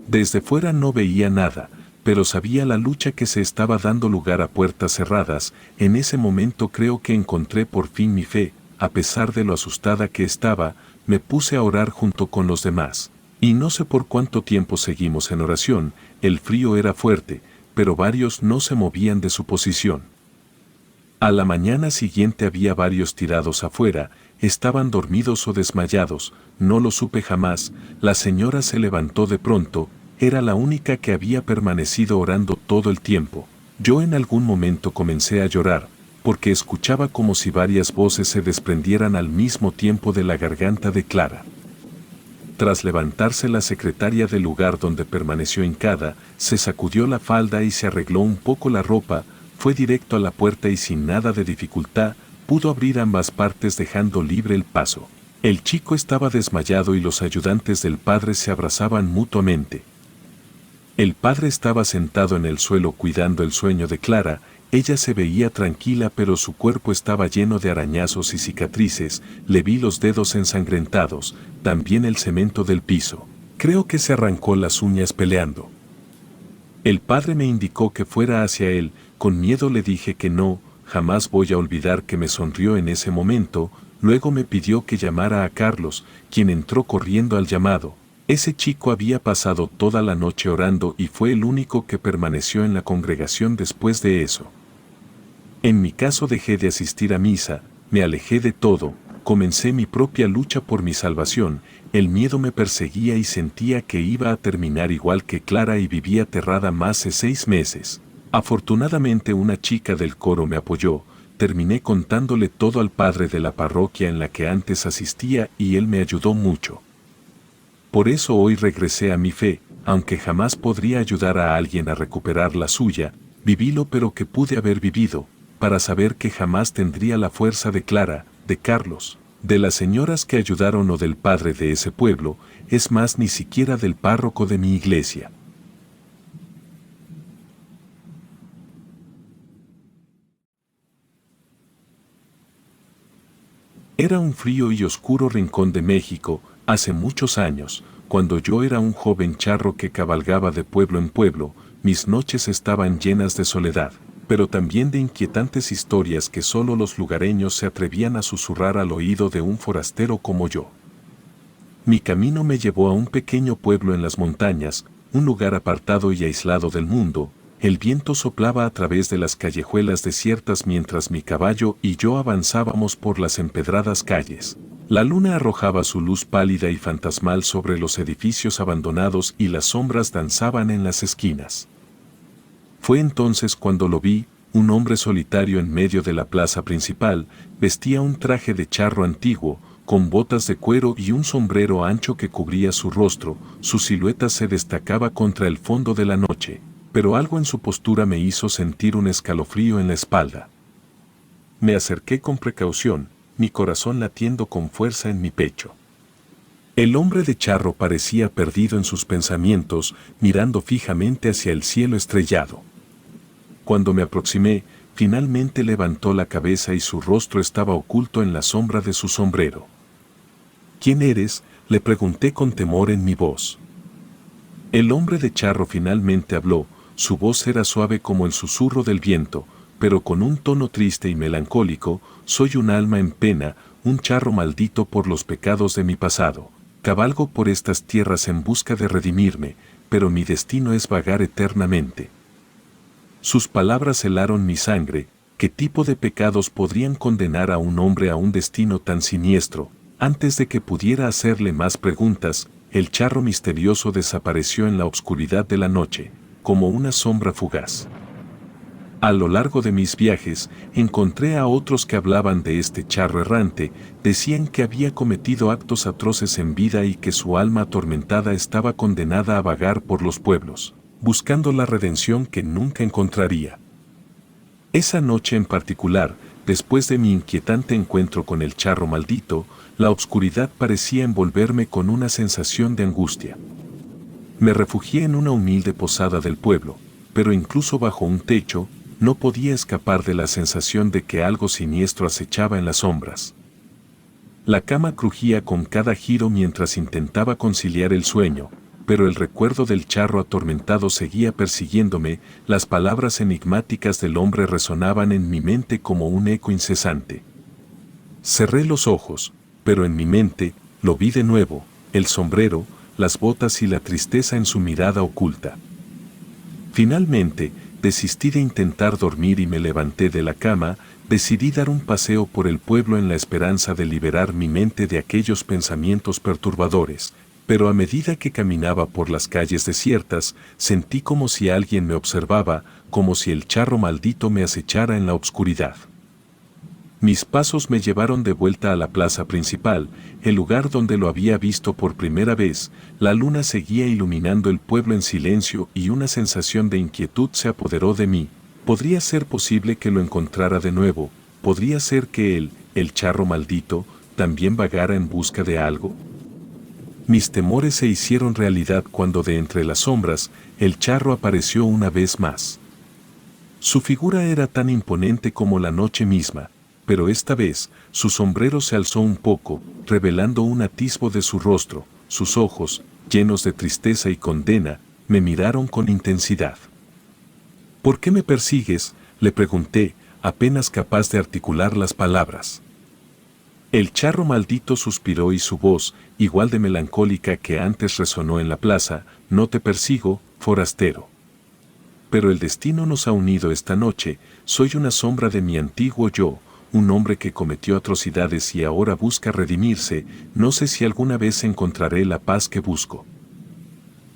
Desde fuera no veía nada, pero sabía la lucha que se estaba dando lugar a puertas cerradas. En ese momento creo que encontré por fin mi fe. A pesar de lo asustada que estaba, me puse a orar junto con los demás. Y no sé por cuánto tiempo seguimos en oración. El frío era fuerte, pero varios no se movían de su posición. A la mañana siguiente había varios tirados afuera, estaban dormidos o desmayados, no lo supe jamás. La señora se levantó de pronto, era la única que había permanecido orando todo el tiempo. Yo en algún momento comencé a llorar, porque escuchaba como si varias voces se desprendieran al mismo tiempo de la garganta de Clara. Tras levantarse la secretaria del lugar donde permaneció hincada, se sacudió la falda y se arregló un poco la ropa, fue directo a la puerta y sin nada de dificultad, pudo abrir ambas partes dejando libre el paso. El chico estaba desmayado y los ayudantes del padre se abrazaban mutuamente. El padre estaba sentado en el suelo cuidando el sueño de Clara. Ella se veía tranquila pero su cuerpo estaba lleno de arañazos y cicatrices, le vi los dedos ensangrentados, también el cemento del piso. Creo que se arrancó las uñas peleando. El padre me indicó que fuera hacia él, con miedo le dije que no, jamás voy a olvidar que me sonrió en ese momento, luego me pidió que llamara a Carlos, quien entró corriendo al llamado. Ese chico había pasado toda la noche orando y fue el único que permaneció en la congregación después de eso. En mi caso dejé de asistir a misa, me alejé de todo, comencé mi propia lucha por mi salvación, el miedo me perseguía y sentía que iba a terminar igual que Clara y vivía aterrada más de 6 meses. Afortunadamente una chica del coro me apoyó, terminé contándole todo al padre de la parroquia en la que antes asistía y él me ayudó mucho. Por eso hoy regresé a mi fe, aunque jamás podría ayudar a alguien a recuperar la suya, viví lo pero que pude haber vivido, para saber que jamás tendría la fuerza de Clara, de Carlos, de las señoras que ayudaron o del padre de ese pueblo, es más ni siquiera del párroco de mi iglesia. Era un frío y oscuro rincón de México, hace muchos años, cuando yo era un joven charro que cabalgaba de pueblo en pueblo. Mis noches estaban llenas de soledad, pero también de inquietantes historias que solo los lugareños se atrevían a susurrar al oído de un forastero como yo. Mi camino me llevó a un pequeño pueblo en las montañas, un lugar apartado y aislado del mundo. El viento soplaba a través de las callejuelas desiertas mientras mi caballo y yo avanzábamos por las empedradas calles. La luna arrojaba su luz pálida y fantasmal sobre los edificios abandonados y las sombras danzaban en las esquinas. Fue entonces cuando lo vi, un hombre solitario en medio de la plaza principal, vestía un traje de charro antiguo, con botas de cuero y un sombrero ancho que cubría su rostro. Su silueta se destacaba contra el fondo de la noche, pero algo en su postura me hizo sentir un escalofrío en la espalda. Me acerqué con precaución, mi corazón latiendo con fuerza en mi pecho. El hombre de charro parecía perdido en sus pensamientos, mirando fijamente hacia el cielo estrellado. Cuando me aproximé, finalmente levantó la cabeza y su rostro estaba oculto en la sombra de su sombrero. ¿Quién eres?, le pregunté con temor en mi voz. El hombre de charro finalmente habló, su voz era suave como el susurro del viento, pero con un tono triste y melancólico. Soy un alma en pena, un charro maldito por los pecados de mi pasado. Cabalgo por estas tierras en busca de redimirme, pero mi destino es vagar eternamente. Sus palabras helaron mi sangre. ¿Qué tipo de pecados podrían condenar a un hombre a un destino tan siniestro? Antes de que pudiera hacerle más preguntas, el charro misterioso desapareció en la oscuridad de la noche, como una sombra fugaz. A lo largo de mis viajes, encontré a otros que hablaban de este charro errante, decían que había cometido actos atroces en vida y que su alma atormentada estaba condenada a vagar por los pueblos, buscando la redención que nunca encontraría. Esa noche en particular, después de mi inquietante encuentro con el charro maldito, la oscuridad parecía envolverme con una sensación de angustia. Me refugié en una humilde posada del pueblo, pero incluso bajo un techo, no podía escapar de la sensación de que algo siniestro acechaba en las sombras. La cama crujía con cada giro mientras intentaba conciliar el sueño. pero el recuerdo del charro atormentado seguía persiguiéndome, las palabras enigmáticas del hombre resonaban en mi mente como un eco incesante. Cerré los ojos, pero en mi mente, lo vi de nuevo, el sombrero, las botas y la tristeza en su mirada oculta. Finalmente, desistí de intentar dormir y me levanté de la cama, decidí dar un paseo por el pueblo en la esperanza de liberar mi mente de aquellos pensamientos perturbadores, pero a medida que caminaba por las calles desiertas, sentí como si alguien me observaba, como si el charro maldito me acechara en la oscuridad. Mis pasos me llevaron de vuelta a la plaza principal, el lugar donde lo había visto por primera vez. La luna seguía iluminando el pueblo en silencio y una sensación de inquietud se apoderó de mí. ¿Podría ser posible que lo encontrara de nuevo? ¿Podría ser que él, el charro maldito, también vagara en busca de algo? Mis temores se hicieron realidad cuando de entre las sombras, el charro apareció una vez más. Su figura era tan imponente como la noche misma, pero esta vez, su sombrero se alzó un poco, revelando un atisbo de su rostro. Sus ojos, llenos de tristeza y condena, me miraron con intensidad. ¿Por qué me persigues?, le pregunté, apenas capaz de articular las palabras. El charro maldito suspiró y su voz, igual de melancólica que antes resonó en la plaza: no te persigo, forastero. Pero el destino nos ha unido esta noche. Soy una sombra de mi antiguo yo, un hombre que cometió atrocidades y ahora busca redimirse. No sé si alguna vez encontraré la paz que busco.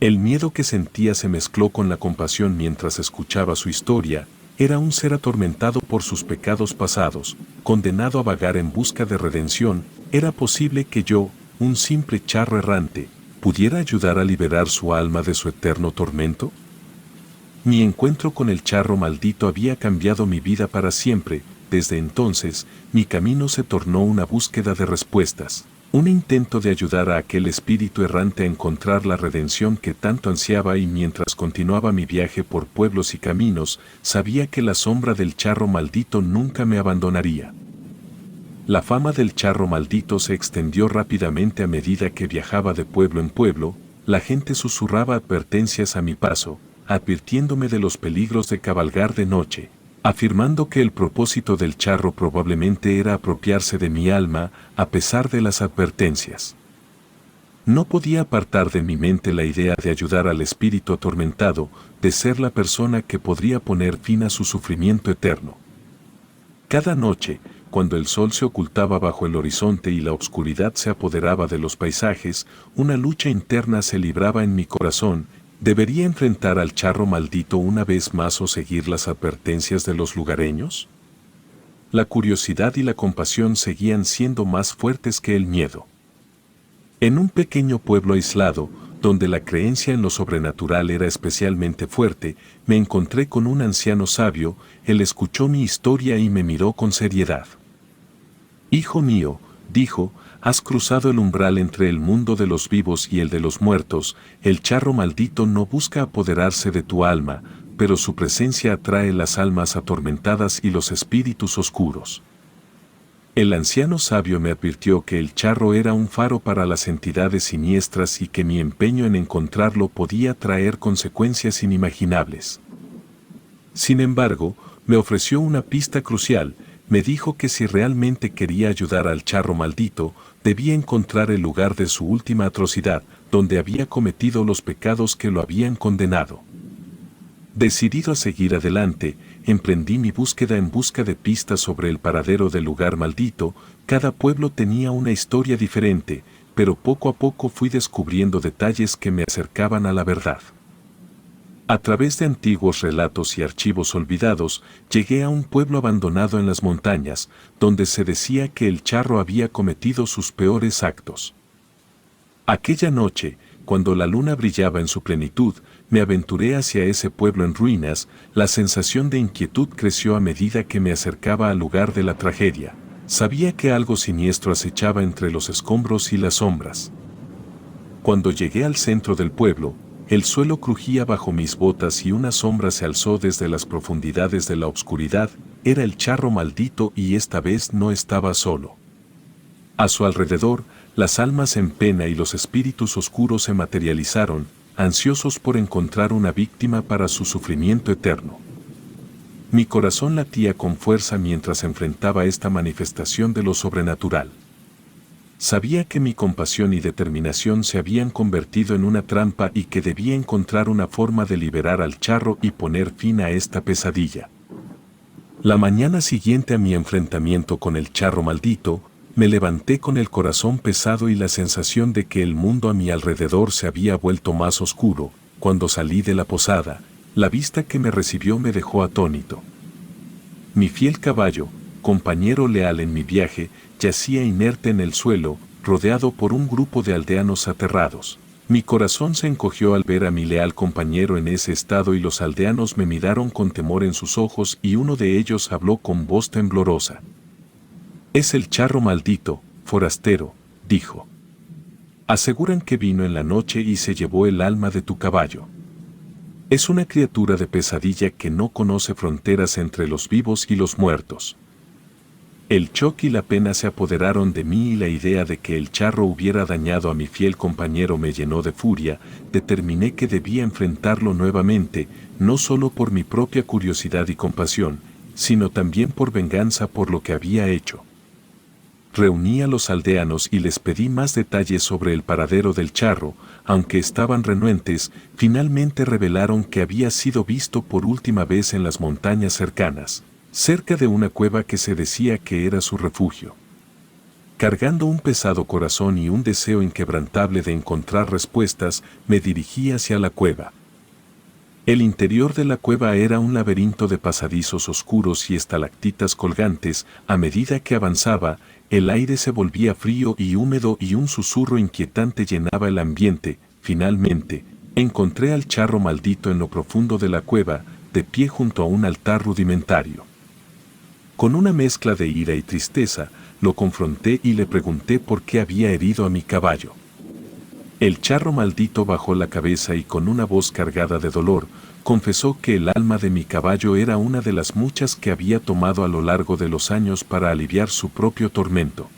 El miedo que sentía se mezcló con la compasión mientras escuchaba su historia. Era un ser atormentado por sus pecados pasados, condenado a vagar en busca de redención. ¿Era posible que yo, un simple charro errante, pudiera ayudar a liberar su alma de su eterno tormento? Mi encuentro con el charro maldito había cambiado mi vida para siempre. Desde entonces, mi camino se tornó una búsqueda de respuestas, un intento de ayudar a aquel espíritu errante a encontrar la redención que tanto ansiaba, y mientras continuaba mi viaje por pueblos y caminos, sabía que la sombra del charro maldito nunca me abandonaría. La fama del charro maldito se extendió rápidamente a medida que viajaba de pueblo en pueblo. La gente susurraba advertencias a mi paso, advirtiéndome de los peligros de cabalgar de noche, afirmando que el propósito del charro probablemente era apropiarse de mi alma, a pesar de las advertencias. No podía apartar de mi mente la idea de ayudar al espíritu atormentado, de ser la persona que podría poner fin a su sufrimiento eterno. Cada noche, cuando el sol se ocultaba bajo el horizonte y la oscuridad se apoderaba de los paisajes, una lucha interna se libraba en mi corazón. ¿Debería enfrentar al charro maldito una vez más o seguir las advertencias de los lugareños? La curiosidad y la compasión seguían siendo más fuertes que el miedo. En un pequeño pueblo aislado, donde la creencia en lo sobrenatural era especialmente fuerte, me encontré con un anciano sabio. Él escuchó mi historia y me miró con seriedad. «Hijo mío», dijo, «has cruzado el umbral entre el mundo de los vivos y el de los muertos. El charro maldito no busca apoderarse de tu alma, pero su presencia atrae las almas atormentadas y los espíritus oscuros». El anciano sabio me advirtió que el charro era un faro para las entidades siniestras y que mi empeño en encontrarlo podía traer consecuencias inimaginables. Sin embargo, me ofreció una pista crucial. Me dijo que si realmente quería ayudar al charro maldito, debía encontrar el lugar de su última atrocidad, donde había cometido los pecados que lo habían condenado. Decidido a seguir adelante, emprendí mi búsqueda en busca de pistas sobre el paradero del lugar maldito. Cada pueblo tenía una historia diferente, pero poco a poco fui descubriendo detalles que me acercaban a la verdad. A través de antiguos relatos y archivos olvidados, llegué a un pueblo abandonado en las montañas, donde se decía que el charro había cometido sus peores actos. Aquella noche, cuando la luna brillaba en su plenitud, me aventuré hacia ese pueblo en ruinas. La sensación de inquietud creció a medida que me acercaba al lugar de la tragedia. Sabía que algo siniestro acechaba entre los escombros y las sombras. Cuando llegué al centro del pueblo, el suelo crujía bajo mis botas y una sombra se alzó desde las profundidades de la oscuridad. Era el charro maldito y esta vez no estaba solo. A su alrededor, Las almas en pena y los espíritus oscuros se materializaron, ansiosos por encontrar una víctima para su sufrimiento eterno. Mi corazón latía con fuerza mientras enfrentaba esta manifestación de lo sobrenatural. Sabía que mi compasión y determinación se habían convertido en una trampa y que debía encontrar una forma de liberar al charro y poner fin a esta pesadilla. La mañana siguiente a mi enfrentamiento con el charro maldito, me levanté con el corazón pesado y la sensación de que el mundo a mi alrededor se había vuelto más oscuro. Cuando salí de la posada, la vista que me recibió me dejó atónito. Mi fiel caballo, compañero leal en mi viaje, yacía inerte en el suelo, rodeado por un grupo de aldeanos aterrados. Mi corazón se encogió al ver a mi leal compañero en ese estado y los aldeanos me miraron con temor en sus ojos y uno de ellos habló con voz temblorosa. «Es el charro maldito, forastero», dijo. «Aseguran que vino en la noche y se llevó el alma de tu caballo. Es una criatura de pesadilla que no conoce fronteras entre los vivos y los muertos». El shock y la pena se apoderaron de mí y la idea de que el charro hubiera dañado a mi fiel compañero me llenó de furia. Determiné que debía enfrentarlo nuevamente, no solo por mi propia curiosidad y compasión, sino también por venganza por lo que había hecho. Reuní a los aldeanos y les pedí más detalles sobre el paradero del charro. Aunque estaban renuentes, finalmente revelaron que había sido visto por última vez en las montañas cercanas, cerca de una cueva que se decía que era su refugio. Cargando un pesado corazón y un deseo inquebrantable de encontrar respuestas, me dirigí hacia la cueva. El interior de la cueva era un laberinto de pasadizos oscuros y estalactitas colgantes. A medida que avanzaba, el aire se volvía frío y húmedo y un susurro inquietante llenaba el ambiente. Finalmente, encontré al charro maldito en lo profundo de la cueva, de pie junto a un altar rudimentario. Con una mezcla de ira y tristeza, lo confronté y le pregunté por qué había herido a mi caballo. El charro maldito bajó la cabeza y con una voz cargada de dolor, confesó que el alma de mi caballo era una de las muchas que había tomado a lo largo de los años para aliviar su propio tormento.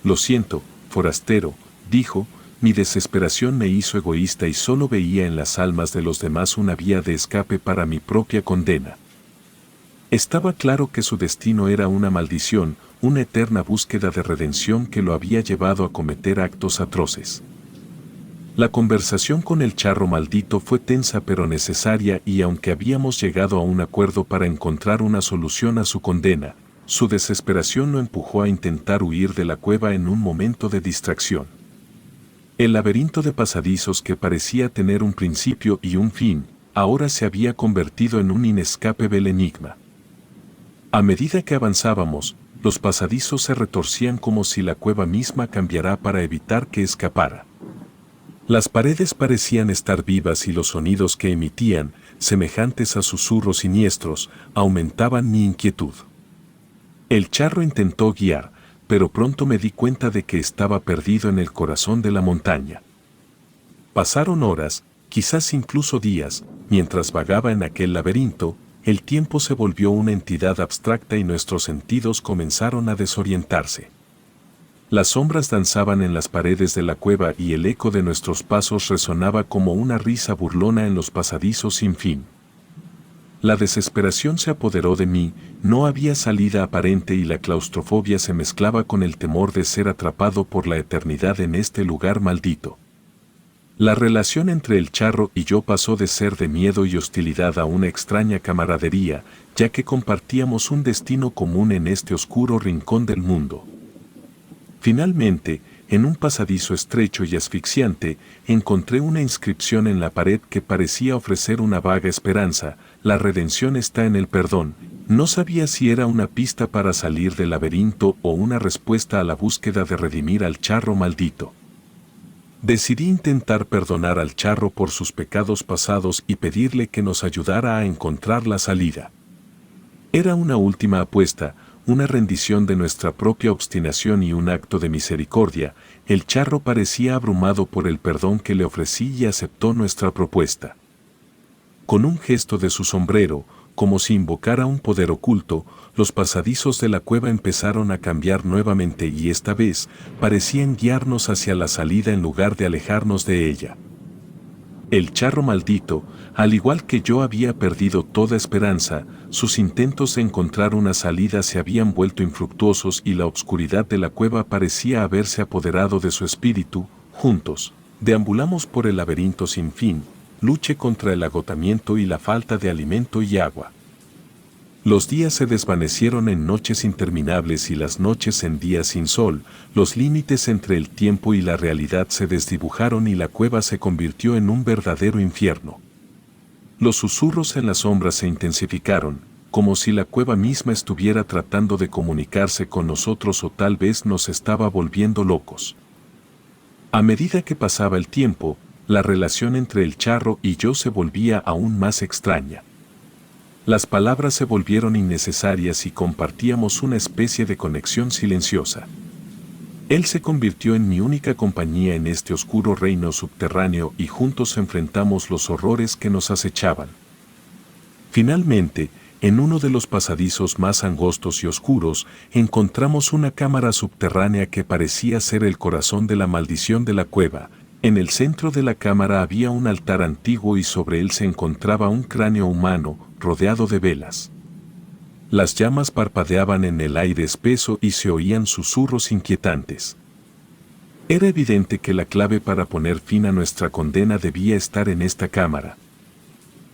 «Lo siento, forastero», dijo, «mi desesperación me hizo egoísta y solo veía en las almas de los demás una vía de escape para mi propia condena». Estaba claro que su destino era una maldición, una eterna búsqueda de redención que lo había llevado a cometer actos atroces. La conversación con el charro maldito fue tensa pero necesaria y aunque habíamos llegado a un acuerdo para encontrar una solución a su condena, su desesperación lo empujó a intentar huir de la cueva en un momento de distracción. El laberinto de pasadizos que parecía tener un principio y un fin, ahora se había convertido en un inescapable enigma. A medida que avanzábamos, los pasadizos se retorcían como si la cueva misma cambiara para evitar que escapara. Las paredes parecían estar vivas y los sonidos que emitían, semejantes a susurros siniestros, aumentaban mi inquietud. El charro intentó guiar, pero pronto me di cuenta de que estaba perdido en el corazón de la montaña. Pasaron horas, quizás incluso días, mientras vagaba en aquel laberinto. El tiempo se volvió una entidad abstracta y nuestros sentidos comenzaron a desorientarse. Las sombras danzaban en las paredes de la cueva y el eco de nuestros pasos resonaba como una risa burlona en los pasadizos sin fin. La desesperación se apoderó de mí, no había salida aparente y la claustrofobia se mezclaba con el temor de ser atrapado por la eternidad en este lugar maldito. La relación entre el charro y yo pasó de ser de miedo y hostilidad a una extraña camaradería, ya que compartíamos un destino común en este oscuro rincón del mundo. Finalmente, en un pasadizo estrecho y asfixiante, encontré una inscripción en la pared que parecía ofrecer una vaga esperanza: «La redención está en el perdón». No sabía si era una pista para salir del laberinto o una respuesta a la búsqueda de redimir al charro maldito. Decidí intentar perdonar al charro por sus pecados pasados y pedirle que nos ayudara a encontrar la salida. Era una última apuesta, una rendición de nuestra propia obstinación y un acto de misericordia. El charro parecía abrumado por el perdón que le ofrecí y aceptó nuestra propuesta. Con un gesto de su sombrero, como si invocara un poder oculto, los pasadizos de la cueva empezaron a cambiar nuevamente y esta vez parecían guiarnos hacia la salida en lugar de alejarnos de ella. El charro maldito, al igual que yo, había perdido toda esperanza, sus intentos de encontrar una salida se habían vuelto infructuosos y la obscuridad de la cueva parecía haberse apoderado de su espíritu. Juntos, deambulamos por el laberinto sin fin, luché contra el agotamiento y la falta de alimento y agua. Los días se desvanecieron en noches interminables y las noches en días sin sol, los límites entre el tiempo y la realidad se desdibujaron y la cueva se convirtió en un verdadero infierno. Los susurros en las sombras se intensificaron, como si la cueva misma estuviera tratando de comunicarse con nosotros o tal vez nos estaba volviendo locos. A medida que pasaba el tiempo, la relación entre el charro y yo se volvía aún más extraña. Las palabras se volvieron innecesarias y compartíamos una especie de conexión silenciosa. Él se convirtió en mi única compañía en este oscuro reino subterráneo y juntos enfrentamos los horrores que nos acechaban. Finalmente, en uno de los pasadizos más angostos y oscuros, encontramos una cámara subterránea que parecía ser el corazón de la maldición de la cueva. En el centro de la cámara había un altar antiguo y sobre él se encontraba un cráneo humano, rodeado de velas. Las llamas parpadeaban en el aire espeso y se oían susurros inquietantes. Era evidente que la clave para poner fin a nuestra condena debía estar en esta cámara.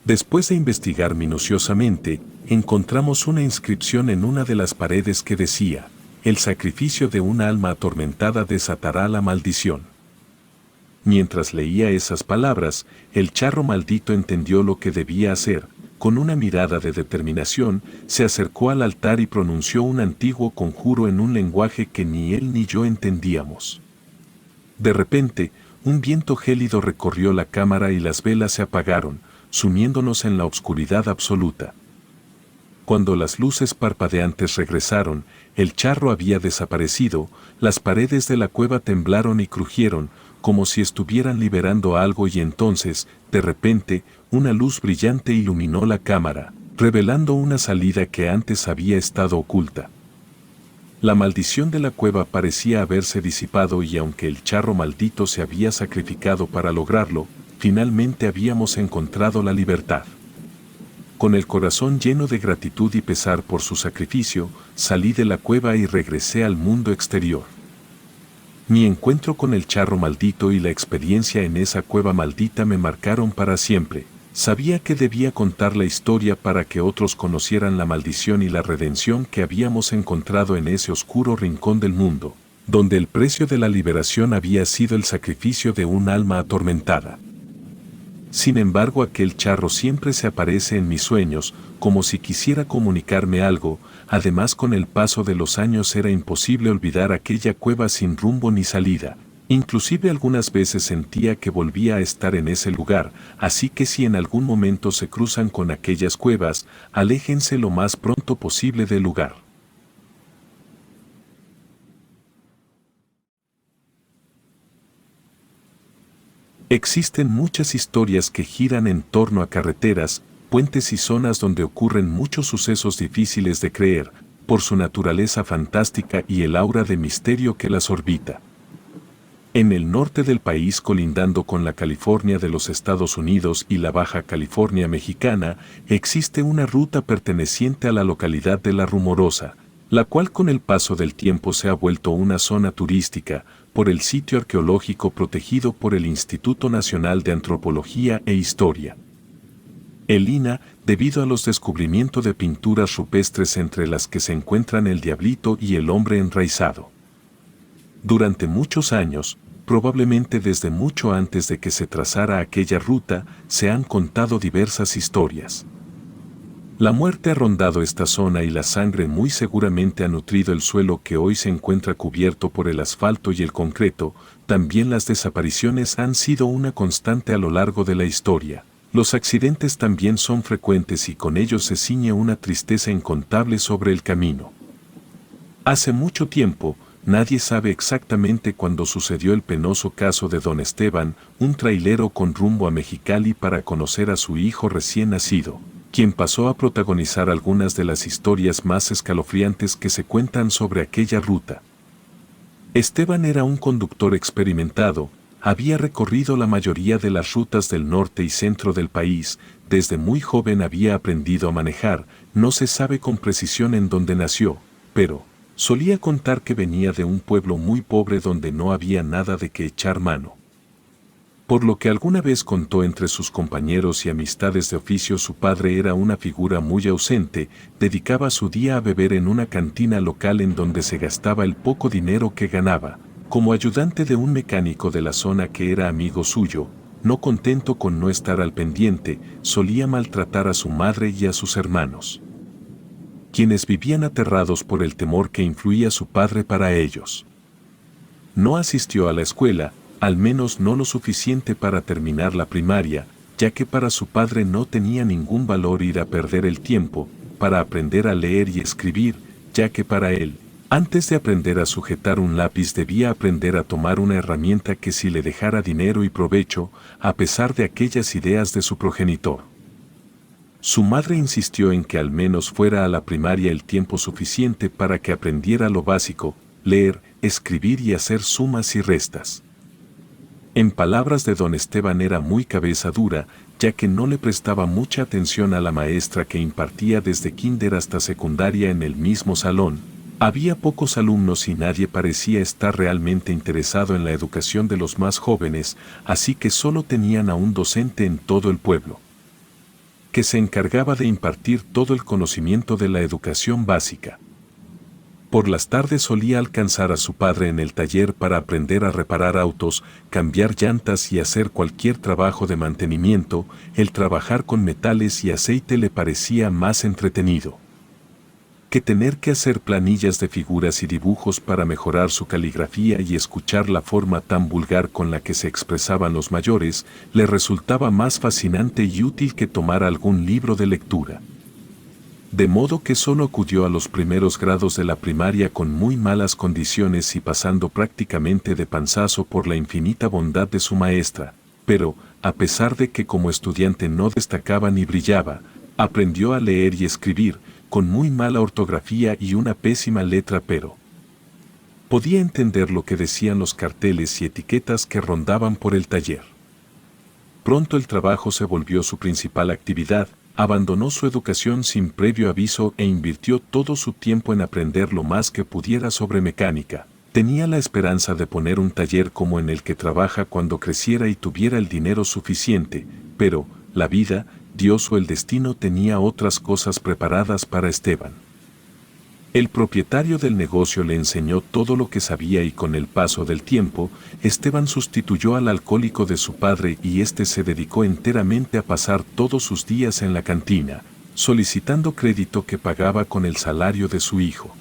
Después de investigar minuciosamente, encontramos una inscripción en una de las paredes que decía: "El sacrificio de una alma atormentada desatará la maldición". Mientras leía esas palabras, el charro maldito entendió lo que debía hacer. Con una mirada de determinación, se acercó al altar y pronunció un antiguo conjuro en un lenguaje que ni él ni yo entendíamos. De repente, un viento gélido recorrió la cámara y las velas se apagaron, sumiéndonos en la oscuridad absoluta. Cuando las luces parpadeantes regresaron, el charro había desaparecido, las paredes de la cueva temblaron y crujieron, como si estuvieran liberando algo, y entonces, de repente, una luz brillante iluminó la cámara, revelando una salida que antes había estado oculta. La maldición de la cueva parecía haberse disipado y aunque el charro maldito se había sacrificado para lograrlo, finalmente habíamos encontrado la libertad. Con el corazón lleno de gratitud y pesar por su sacrificio, salí de la cueva y regresé al mundo exterior. Mi encuentro con el charro maldito y la experiencia en esa cueva maldita me marcaron para siempre. Sabía que debía contar la historia para que otros conocieran la maldición y la redención que habíamos encontrado en ese oscuro rincón del mundo, donde el precio de la liberación había sido el sacrificio de un alma atormentada. Sin embargo, aquel charro siempre se aparece en mis sueños, como si quisiera comunicarme algo. Además, con el paso de los años era imposible olvidar aquella cueva sin rumbo ni salida. Inclusive algunas veces sentía que volvía a estar en ese lugar, así que si en algún momento se cruzan con aquellas cuevas, aléjense lo más pronto posible del lugar. Existen muchas historias que giran en torno a carreteras, puentes y zonas donde ocurren muchos sucesos difíciles de creer, por su naturaleza fantástica y el aura de misterio que las orbita. En el norte del país, colindando con la California de los Estados Unidos y la Baja California mexicana, existe una ruta perteneciente a la localidad de La Rumorosa, la cual con el paso del tiempo se ha vuelto una zona turística, por el sitio arqueológico protegido por el Instituto Nacional de Antropología e Historia. El INAH, debido a los descubrimientos de pinturas rupestres entre las que se encuentran el diablito y el hombre enraizado. Durante muchos años, probablemente desde mucho antes de que se trazara aquella ruta, se han contado diversas historias. La muerte ha rondado esta zona y la sangre muy seguramente ha nutrido el suelo que hoy se encuentra cubierto por el asfalto y el concreto. También las desapariciones han sido una constante a lo largo de la historia. Los accidentes también son frecuentes y con ellos se ciñe una tristeza incontable sobre el camino. Hace mucho tiempo, nadie sabe exactamente cuándo sucedió el penoso caso de Don Esteban, un trailero con rumbo a Mexicali para conocer a su hijo recién nacido. quien pasó a protagonizar algunas de las historias más escalofriantes que se cuentan sobre aquella ruta. Esteban era un conductor experimentado, había recorrido la mayoría de las rutas del norte y centro del país, desde muy joven había aprendido a manejar, no se sabe con precisión en dónde nació, pero solía contar que venía de un pueblo muy pobre donde no había nada de que echar mano. Por lo que alguna vez contó entre sus compañeros y amistades de oficio, su padre era una figura muy ausente, dedicaba su día a beber en una cantina local en donde se gastaba el poco dinero que ganaba, como ayudante de un mecánico de la zona que era amigo suyo. No contento con no estar al pendiente, solía maltratar a su madre y a sus hermanos, quienes vivían aterrados por el temor que influía su padre para ellos. No asistió a la escuela, al menos no lo suficiente para terminar la primaria, ya que para su padre no tenía ningún valor ir a perder el tiempo para aprender a leer y escribir, ya que para él, antes de aprender a sujetar un lápiz debía aprender a tomar una herramienta que sí le dejara dinero y provecho, a pesar de aquellas ideas de su progenitor. Su madre insistió en que al menos fuera a la primaria el tiempo suficiente para que aprendiera lo básico, leer, escribir y hacer sumas y restas. En palabras de don Esteban, era muy cabeza dura, ya que no le prestaba mucha atención a la maestra que impartía desde kinder hasta secundaria en el mismo salón. Había pocos alumnos y nadie parecía estar realmente interesado en la educación de los más jóvenes, así que solo tenían a un docente en todo el pueblo, que se encargaba de impartir todo el conocimiento de la educación básica. Por las tardes solía alcanzar a su padre en el taller para aprender a reparar autos, cambiar llantas y hacer cualquier trabajo de mantenimiento. El trabajar con metales y aceite le parecía más entretenido que tener que hacer planillas de figuras y dibujos para mejorar su caligrafía, y escuchar la forma tan vulgar con la que se expresaban los mayores le resultaba más fascinante y útil que tomar algún libro de lectura. De modo que solo acudió a los primeros grados de la primaria con muy malas condiciones y pasando prácticamente de panzazo por la infinita bondad de su maestra, pero, a pesar de que como estudiante no destacaba ni brillaba, aprendió a leer y escribir, con muy mala ortografía y una pésima letra, pero podía entender lo que decían los carteles y etiquetas que rondaban por el taller. Pronto el trabajo se volvió su principal actividad. Abandonó su educación sin previo aviso e invirtió todo su tiempo en aprender lo más que pudiera sobre mecánica. Tenía la esperanza de poner un taller como en el que trabaja cuando creciera y tuviera el dinero suficiente, pero la vida, Dios o el destino tenía otras cosas preparadas para Esteban. El propietario del negocio le enseñó todo lo que sabía y con el paso del tiempo, Esteban sustituyó al alcohólico de su padre y éste se dedicó enteramente a pasar todos sus días en la cantina, solicitando crédito que pagaba con el salario de su hijo.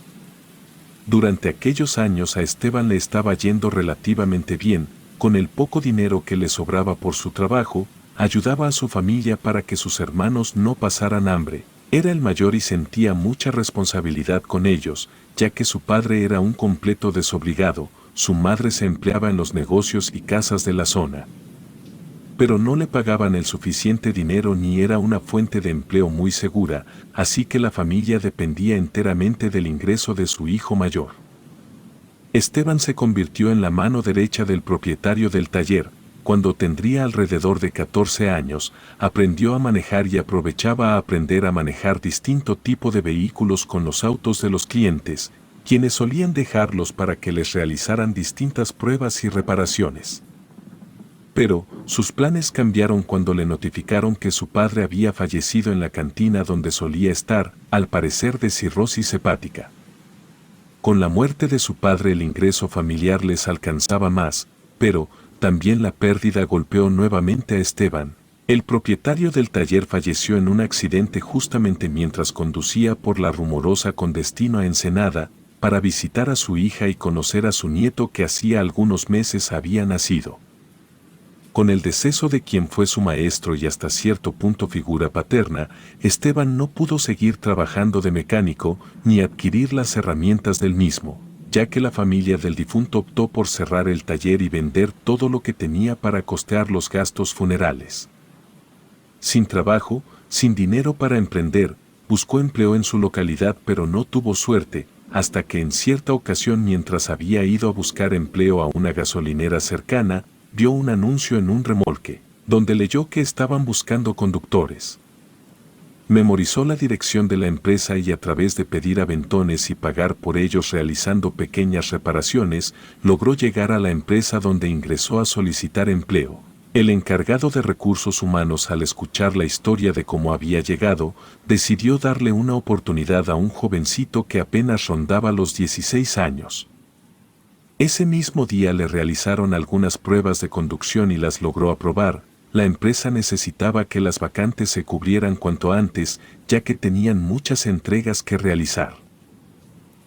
Durante aquellos años a Esteban le estaba yendo relativamente bien, con el poco dinero que le sobraba por su trabajo, ayudaba a su familia para que sus hermanos no pasaran hambre. Era el mayor y sentía mucha responsabilidad con ellos, ya que su padre era un completo desobligado, su madre se empleaba en los negocios y casas de la zona, pero no le pagaban el suficiente dinero ni era una fuente de empleo muy segura, así que la familia dependía enteramente del ingreso de su hijo mayor. Esteban se convirtió en la mano derecha del propietario del taller. Cuando tendría alrededor de 14 años, aprendió a manejar y aprovechaba a aprender a manejar distinto tipo de vehículos con los autos de los clientes, quienes solían dejarlos para que les realizaran distintas pruebas y reparaciones. Pero sus planes cambiaron cuando le notificaron que su padre había fallecido en la cantina donde solía estar, al parecer de cirrosis hepática. Con la muerte de su padre el ingreso familiar les alcanzaba más, pero también la pérdida golpeó nuevamente a Esteban. El propietario del taller falleció en un accidente justamente mientras conducía por la Rumorosa con destino a Ensenada, para visitar a su hija y conocer a su nieto que hacía algunos meses había nacido. Con el deceso de quien fue su maestro y hasta cierto punto figura paterna, Esteban no pudo seguir trabajando de mecánico ni adquirir las herramientas del mismo, ya que la familia del difunto optó por cerrar el taller y vender todo lo que tenía para costear los gastos funerales. Sin trabajo, Sin dinero para emprender, buscó empleo en su localidad pero no tuvo suerte, hasta que en cierta ocasión mientras había ido a buscar empleo a una gasolinera cercana, vio un anuncio en un remolque, donde leyó que estaban buscando conductores. Memorizó la dirección de la empresa y a través de pedir aventones y pagar por ellos realizando pequeñas reparaciones, logró llegar a la empresa donde ingresó a solicitar empleo. El encargado de recursos humanos, al escuchar la historia de cómo había llegado, decidió darle una oportunidad a un jovencito que apenas rondaba los 16 años. Ese mismo día le realizaron algunas pruebas de conducción y las logró aprobar. La empresa necesitaba que las vacantes se cubrieran cuanto antes, ya que tenían muchas entregas que realizar.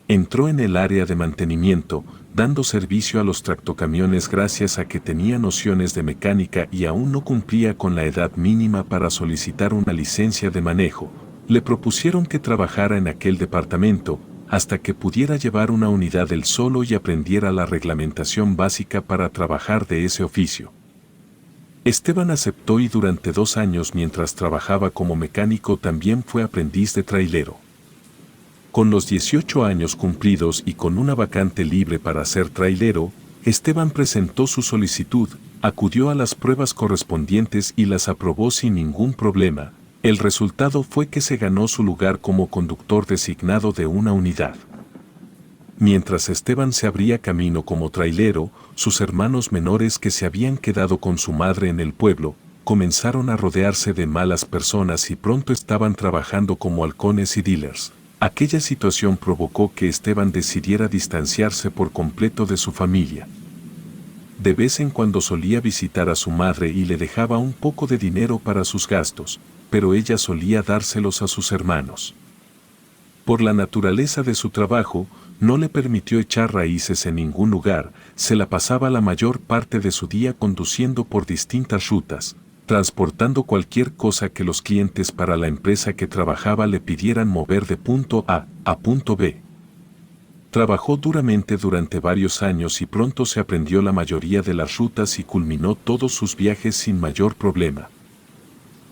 Entró en el área de mantenimiento, dando servicio a los tractocamiones gracias a que tenía nociones de mecánica y aún no cumplía con la edad mínima para solicitar una licencia de manejo. Le propusieron que trabajara en aquel departamento, hasta que pudiera llevar una unidad él solo y aprendiera la reglamentación básica para trabajar de ese oficio. Esteban aceptó y durante 2 años mientras trabajaba como mecánico también fue aprendiz de trailero. Con los 18 años cumplidos y con una vacante libre para ser trailero, Esteban presentó su solicitud, acudió a las pruebas correspondientes y las aprobó sin ningún problema. El resultado fue que se ganó su lugar como conductor designado de una unidad. Mientras Esteban se abría camino como trailero, sus hermanos menores que se habían quedado con su madre en el pueblo, comenzaron a rodearse de malas personas y pronto estaban trabajando como halcones y dealers. Aquella situación provocó que Esteban decidiera distanciarse por completo de su familia. De vez en cuando solía visitar a su madre y le dejaba un poco de dinero para sus gastos, pero ella solía dárselos a sus hermanos. Por la naturaleza de su trabajo, no le permitió echar raíces en ningún lugar, se la pasaba la mayor parte de su día conduciendo por distintas rutas, transportando cualquier cosa que los clientes para la empresa que trabajaba le pidieran mover de punto A a punto B. Trabajó duramente durante varios años y pronto se aprendió la mayoría de las rutas y culminó todos sus viajes sin mayor problema.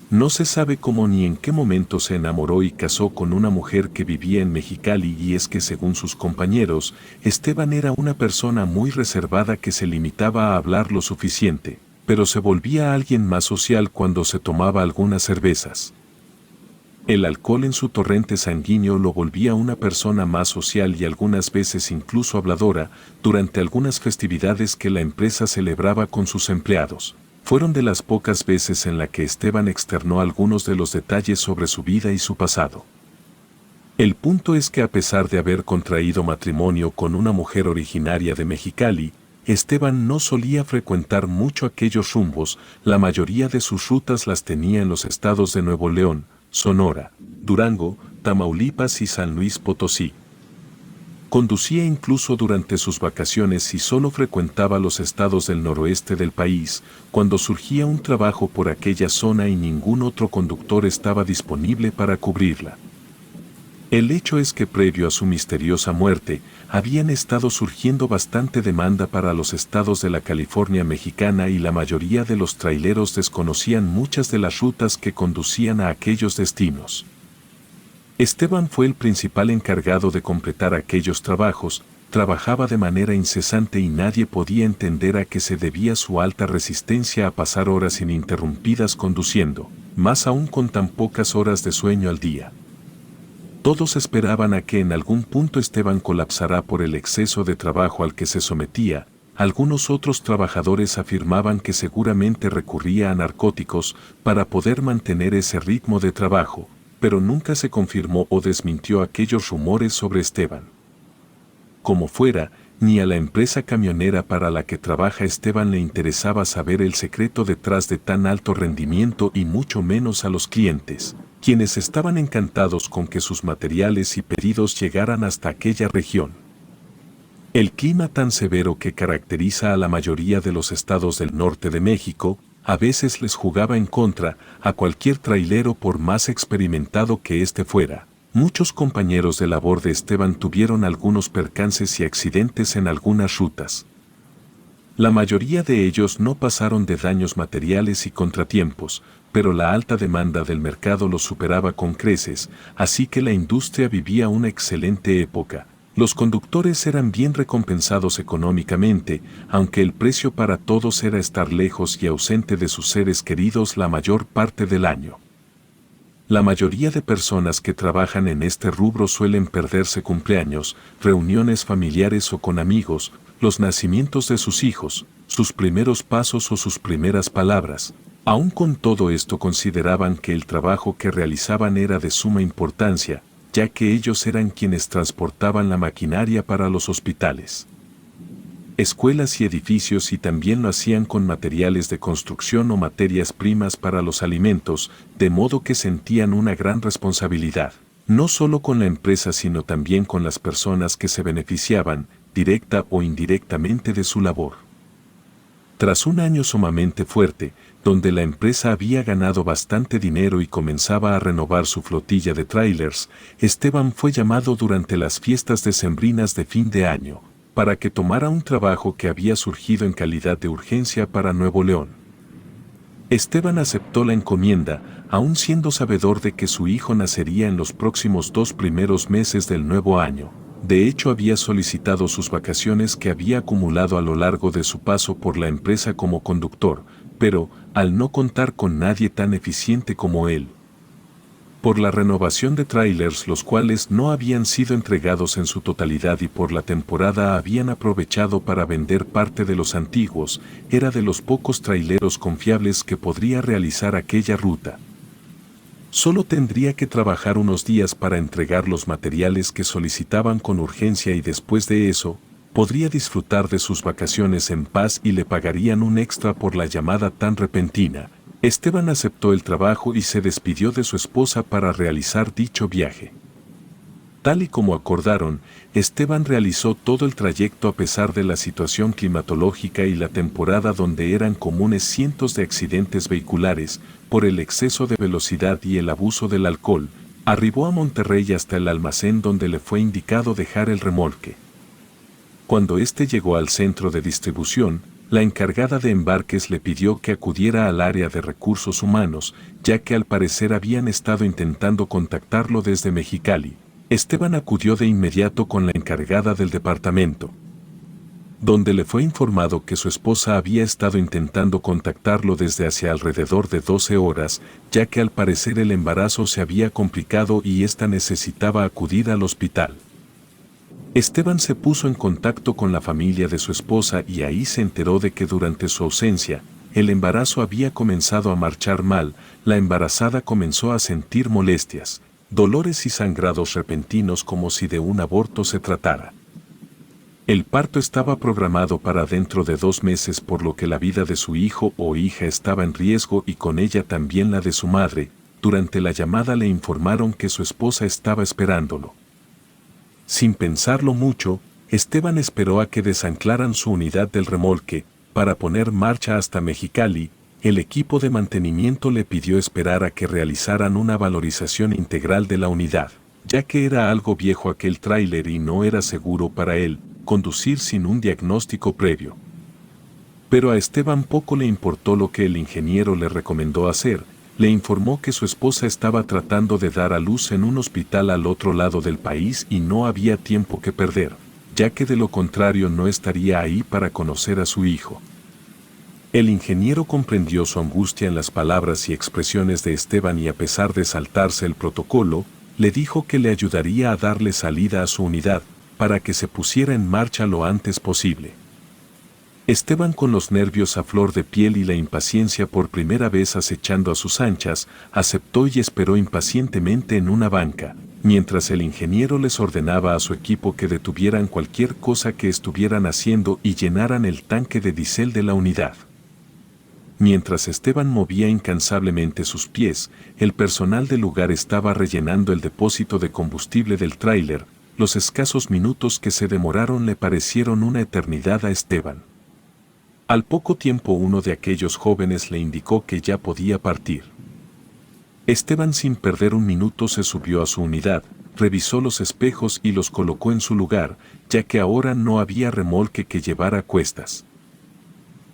No se sabe cómo ni en qué momento se enamoró y casó con una mujer que vivía en Mexicali, y es que según sus compañeros, Esteban era una persona muy reservada que se limitaba a hablar lo suficiente, pero se volvía alguien más social cuando se tomaba algunas cervezas. El alcohol en su torrente sanguíneo lo volvía una persona más social y algunas veces incluso habladora. Durante algunas festividades que la empresa celebraba con sus empleados, fueron de las pocas veces en la que Esteban externó algunos de los detalles sobre su vida y su pasado. El punto es que a pesar de haber contraído matrimonio con una mujer originaria de Mexicali, Esteban no solía frecuentar mucho aquellos rumbos. La mayoría de sus rutas las tenía en los estados de Nuevo León, Sonora, Durango, Tamaulipas y San Luis Potosí. Conducía incluso durante sus vacaciones y solo frecuentaba los estados del noroeste del país, cuando surgía un trabajo por aquella zona y ningún otro conductor estaba disponible para cubrirla. El hecho es que previo a su misteriosa muerte, habían estado surgiendo bastante demanda para los estados de la California mexicana y la mayoría de los traileros desconocían muchas de las rutas que conducían a aquellos destinos. Esteban fue el principal encargado de completar aquellos trabajos, trabajaba de manera incesante y nadie podía entender a qué se debía su alta resistencia a pasar horas ininterrumpidas conduciendo, más aún con tan pocas horas de sueño al día. Todos esperaban a que en algún punto Esteban colapsara por el exceso de trabajo al que se sometía. Algunos otros trabajadores afirmaban que seguramente recurría a narcóticos para poder mantener ese ritmo de trabajo, pero nunca se confirmó o desmintió aquellos rumores sobre Esteban. Como fuera, ni a la empresa camionera para la que trabaja Esteban le interesaba saber el secreto detrás de tan alto rendimiento y mucho menos a los clientes, quienes estaban encantados con que sus materiales y pedidos llegaran hasta aquella región. El clima tan severo que caracteriza a la mayoría de los estados del norte de México, a veces les jugaba en contra a cualquier trailero por más experimentado que éste fuera. Muchos compañeros de labor de Esteban tuvieron algunos percances y accidentes en algunas rutas. La mayoría de ellos no pasaron de daños materiales y contratiempos, pero la alta demanda del mercado los superaba con creces, así que la industria vivía una excelente época. Los conductores eran bien recompensados económicamente, aunque el precio para todos era estar lejos y ausente de sus seres queridos la mayor parte del año. La mayoría de personas que trabajan en este rubro suelen perderse cumpleaños, reuniones familiares o con amigos, los nacimientos de sus hijos, sus primeros pasos o sus primeras palabras. Aún con todo esto consideraban que el trabajo que realizaban era de suma importancia, ya que ellos eran quienes transportaban la maquinaria para los hospitales, escuelas y edificios, y también lo hacían con materiales de construcción o materias primas para los alimentos, de modo que sentían una gran responsabilidad, no solo con la empresa sino también con las personas que se beneficiaban, directa o indirectamente, de su labor. Tras un año sumamente fuerte, donde la empresa había ganado bastante dinero y comenzaba a renovar su flotilla de trailers, Esteban fue llamado durante las fiestas decembrinas de fin de año, para que tomara un trabajo que había surgido en calidad de urgencia para Nuevo León. Esteban aceptó la encomienda, aún siendo sabedor de que su hijo nacería en los próximos 2 primeros meses del nuevo año. De hecho, había solicitado sus vacaciones que había acumulado a lo largo de su paso por la empresa como conductor, pero, al no contar con nadie tan eficiente como él, por la renovación de trailers los cuales no habían sido entregados en su totalidad y por la temporada habían aprovechado para vender parte de los antiguos, era de los pocos traileros confiables que podría realizar aquella ruta. Solo tendría que trabajar unos días para entregar los materiales que solicitaban con urgencia y después de eso, podría disfrutar de sus vacaciones en paz y le pagarían un extra por la llamada tan repentina. Esteban aceptó el trabajo y se despidió de su esposa para realizar dicho viaje. Tal y como acordaron, Esteban realizó todo el trayecto a pesar de la situación climatológica y la temporada donde eran comunes cientos de accidentes vehiculares por el exceso de velocidad y el abuso del alcohol. Arribó a Monterrey hasta el almacén donde le fue indicado dejar el remolque. Cuando éste llegó al centro de distribución, la encargada de embarques le pidió que acudiera al área de recursos humanos, ya que al parecer habían estado intentando contactarlo desde Mexicali. Esteban acudió de inmediato con la encargada del departamento, donde le fue informado que su esposa había estado intentando contactarlo desde hace alrededor de 12 horas, ya que al parecer el embarazo se había complicado y ésta necesitaba acudir al hospital. Esteban se puso en contacto con la familia de su esposa y ahí se enteró de que durante su ausencia, el embarazo había comenzado a marchar mal. La embarazada comenzó a sentir molestias, dolores y sangrados repentinos como si de un aborto se tratara. El parto estaba programado para dentro de 2 meses, por lo que la vida de su hijo o hija estaba en riesgo y con ella también la de su madre. Durante la llamada le informaron que su esposa estaba esperándolo. Sin pensarlo mucho, Esteban esperó a que desanclaran su unidad del remolque, para poner marcha hasta Mexicali. El equipo de mantenimiento le pidió esperar a que realizaran una valorización integral de la unidad, ya que era algo viejo aquel tráiler y no era seguro para él conducir sin un diagnóstico previo. Pero a Esteban poco le importó lo que el ingeniero le recomendó hacer. Le informó que su esposa estaba tratando de dar a luz en un hospital al otro lado del país y no había tiempo que perder, ya que de lo contrario no estaría ahí para conocer a su hijo. El ingeniero comprendió su angustia en las palabras y expresiones de Esteban y, a pesar de saltarse el protocolo, le dijo que le ayudaría a darle salida a su unidad, para que se pusiera en marcha lo antes posible. Esteban, con los nervios a flor de piel y la impaciencia por primera vez acechando a sus anchas, aceptó y esperó impacientemente en una banca, mientras el ingeniero les ordenaba a su equipo que detuvieran cualquier cosa que estuvieran haciendo y llenaran el tanque de diésel de la unidad. Mientras Esteban movía incansablemente sus pies, el personal del lugar estaba rellenando el depósito de combustible del tráiler. Los escasos minutos que se demoraron le parecieron una eternidad a Esteban. Al poco tiempo uno de aquellos jóvenes le indicó que ya podía partir. Esteban, sin perder un minuto, se subió a su unidad, revisó los espejos y los colocó en su lugar, ya que ahora no había remolque que llevar a cuestas.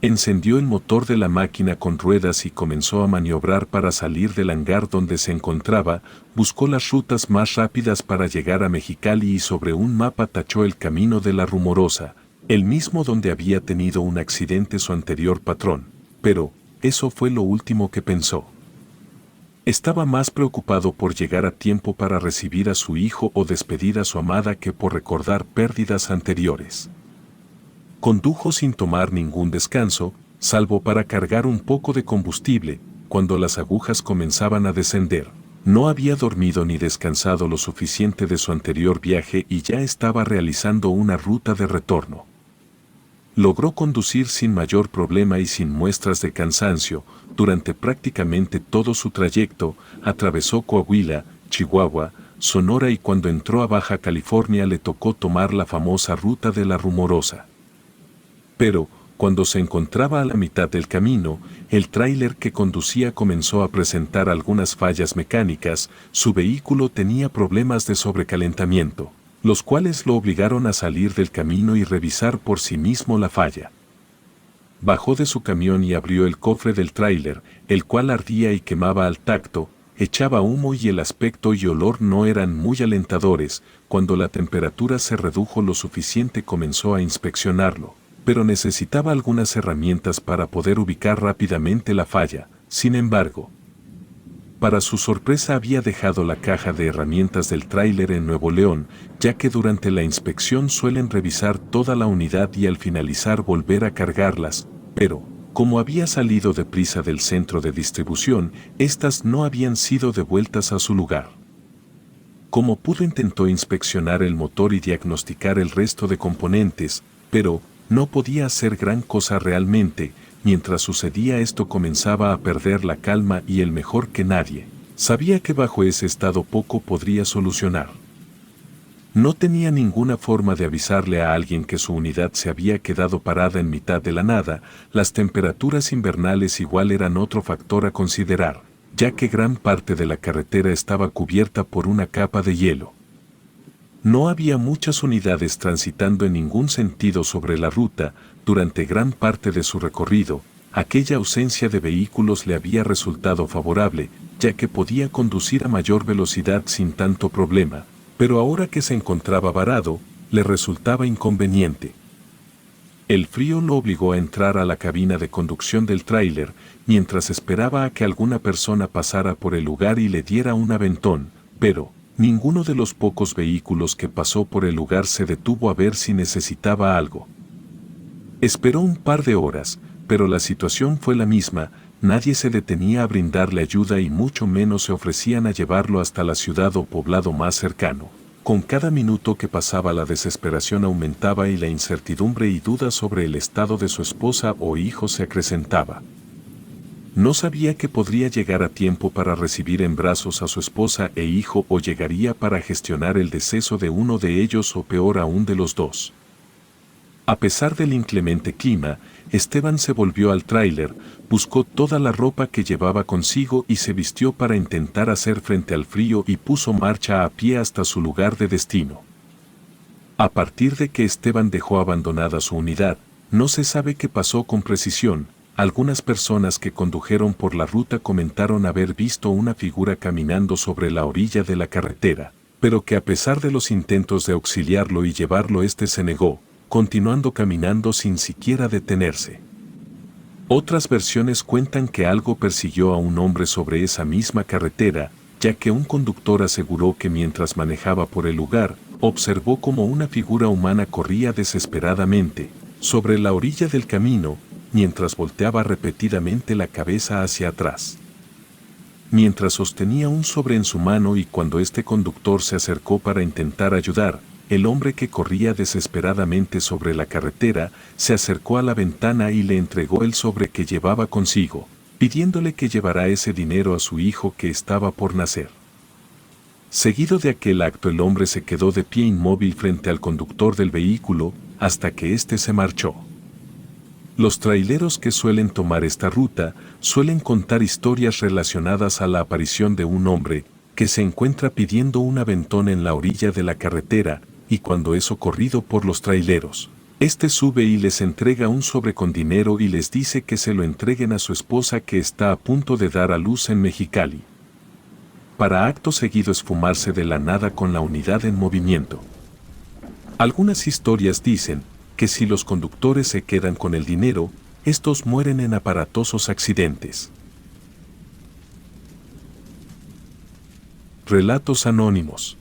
Encendió el motor de la máquina con ruedas y comenzó a maniobrar para salir del hangar donde se encontraba, buscó las rutas más rápidas para llegar a Mexicali y sobre un mapa tachó el camino de la Rumorosa, el mismo donde había tenido un accidente su anterior patrón, pero eso fue lo último que pensó. Estaba más preocupado por llegar a tiempo para recibir a su hijo o despedir a su amada que por recordar pérdidas anteriores. Condujo sin tomar ningún descanso, salvo para cargar un poco de combustible, cuando las agujas comenzaban a descender. No había dormido ni descansado lo suficiente de su anterior viaje y ya estaba realizando una ruta de retorno. Logró conducir sin mayor problema y sin muestras de cansancio, durante prácticamente todo su trayecto, atravesó Coahuila, Chihuahua, Sonora y cuando entró a Baja California le tocó tomar la famosa ruta de la Rumorosa. Pero, cuando se encontraba a la mitad del camino, el tráiler que conducía comenzó a presentar algunas fallas mecánicas, su vehículo tenía problemas de sobrecalentamiento, los cuales lo obligaron a salir del camino y revisar por sí mismo la falla. Bajó de su camión y abrió el cofre del tráiler, el cual ardía y quemaba al tacto, echaba humo y el aspecto y olor no eran muy alentadores. Cuando la temperatura se redujo lo suficiente comenzó a inspeccionarlo, pero necesitaba algunas herramientas para poder ubicar rápidamente la falla. Sin embargo, para su sorpresa había dejado la caja de herramientas del tráiler en Nuevo León, ya que durante la inspección suelen revisar toda la unidad y al finalizar volver a cargarlas, pero, como había salido deprisa del centro de distribución, estas no habían sido devueltas a su lugar. Como pudo intentó inspeccionar el motor y diagnosticar el resto de componentes, pero no podía hacer gran cosa realmente. Mientras sucedía esto comenzaba a perder la calma y el mejor que nadie sabía que bajo ese estado poco podría solucionar. No tenía ninguna forma de avisarle a alguien que su unidad se había quedado parada en mitad de la nada. Las temperaturas invernales igual eran otro factor a considerar, ya que gran parte de la carretera estaba cubierta por una capa de hielo. No había muchas unidades transitando en ningún sentido sobre la ruta. Durante gran parte de su recorrido, aquella ausencia de vehículos le había resultado favorable, ya que podía conducir a mayor velocidad sin tanto problema, pero ahora que se encontraba varado, le resultaba inconveniente. El frío lo obligó a entrar a la cabina de conducción del tráiler, mientras esperaba a que alguna persona pasara por el lugar y le diera un aventón, pero ninguno de los pocos vehículos que pasó por el lugar se detuvo a ver si necesitaba algo. Esperó un par de horas, pero la situación fue la misma. Nadie se detenía a brindarle ayuda y mucho menos se ofrecían a llevarlo hasta la ciudad o poblado más cercano. Con cada minuto que pasaba la desesperación aumentaba y la incertidumbre y duda sobre el estado de su esposa o hijo se acrecentaba. No sabía que podría llegar a tiempo para recibir en brazos a su esposa e hijo o llegaría para gestionar el deceso de uno de ellos o peor aún de los dos. A pesar del inclemente clima, Esteban se volvió al tráiler, buscó toda la ropa que llevaba consigo y se vistió para intentar hacer frente al frío y puso marcha a pie hasta su lugar de destino. A partir de que Esteban dejó abandonada su unidad, no se sabe qué pasó con precisión. Algunas personas que condujeron por la ruta comentaron haber visto una figura caminando sobre la orilla de la carretera, pero que a pesar de los intentos de auxiliarlo y llevarlo se negó, continuando caminando sin siquiera detenerse. Otras versiones cuentan que algo persiguió a un hombre sobre esa misma carretera, ya que un conductor aseguró que mientras manejaba por el lugar, observó como una figura humana corría desesperadamente sobre la orilla del camino, mientras volteaba repetidamente la cabeza hacia atrás. Mientras sostenía un sobre en su mano y cuando este conductor se acercó para intentar ayudar, el hombre que corría desesperadamente sobre la carretera se acercó a la ventana y le entregó el sobre que llevaba consigo, pidiéndole que llevara ese dinero a su hijo que estaba por nacer. Seguido de aquel acto el hombre se quedó de pie inmóvil frente al conductor del vehículo hasta que éste se marchó. Los traileros que suelen tomar esta ruta suelen contar historias relacionadas a la aparición de un hombre que se encuentra pidiendo un aventón en la orilla de la carretera y cuando es socorrido por los traileros, Este sube y les entrega un sobre con dinero y les dice que se lo entreguen a su esposa que está a punto de dar a luz en Mexicali, para acto seguido esfumarse de la nada con la unidad en movimiento. Algunas historias dicen que si los conductores se quedan con el dinero, estos mueren en aparatosos accidentes. Relatos anónimos.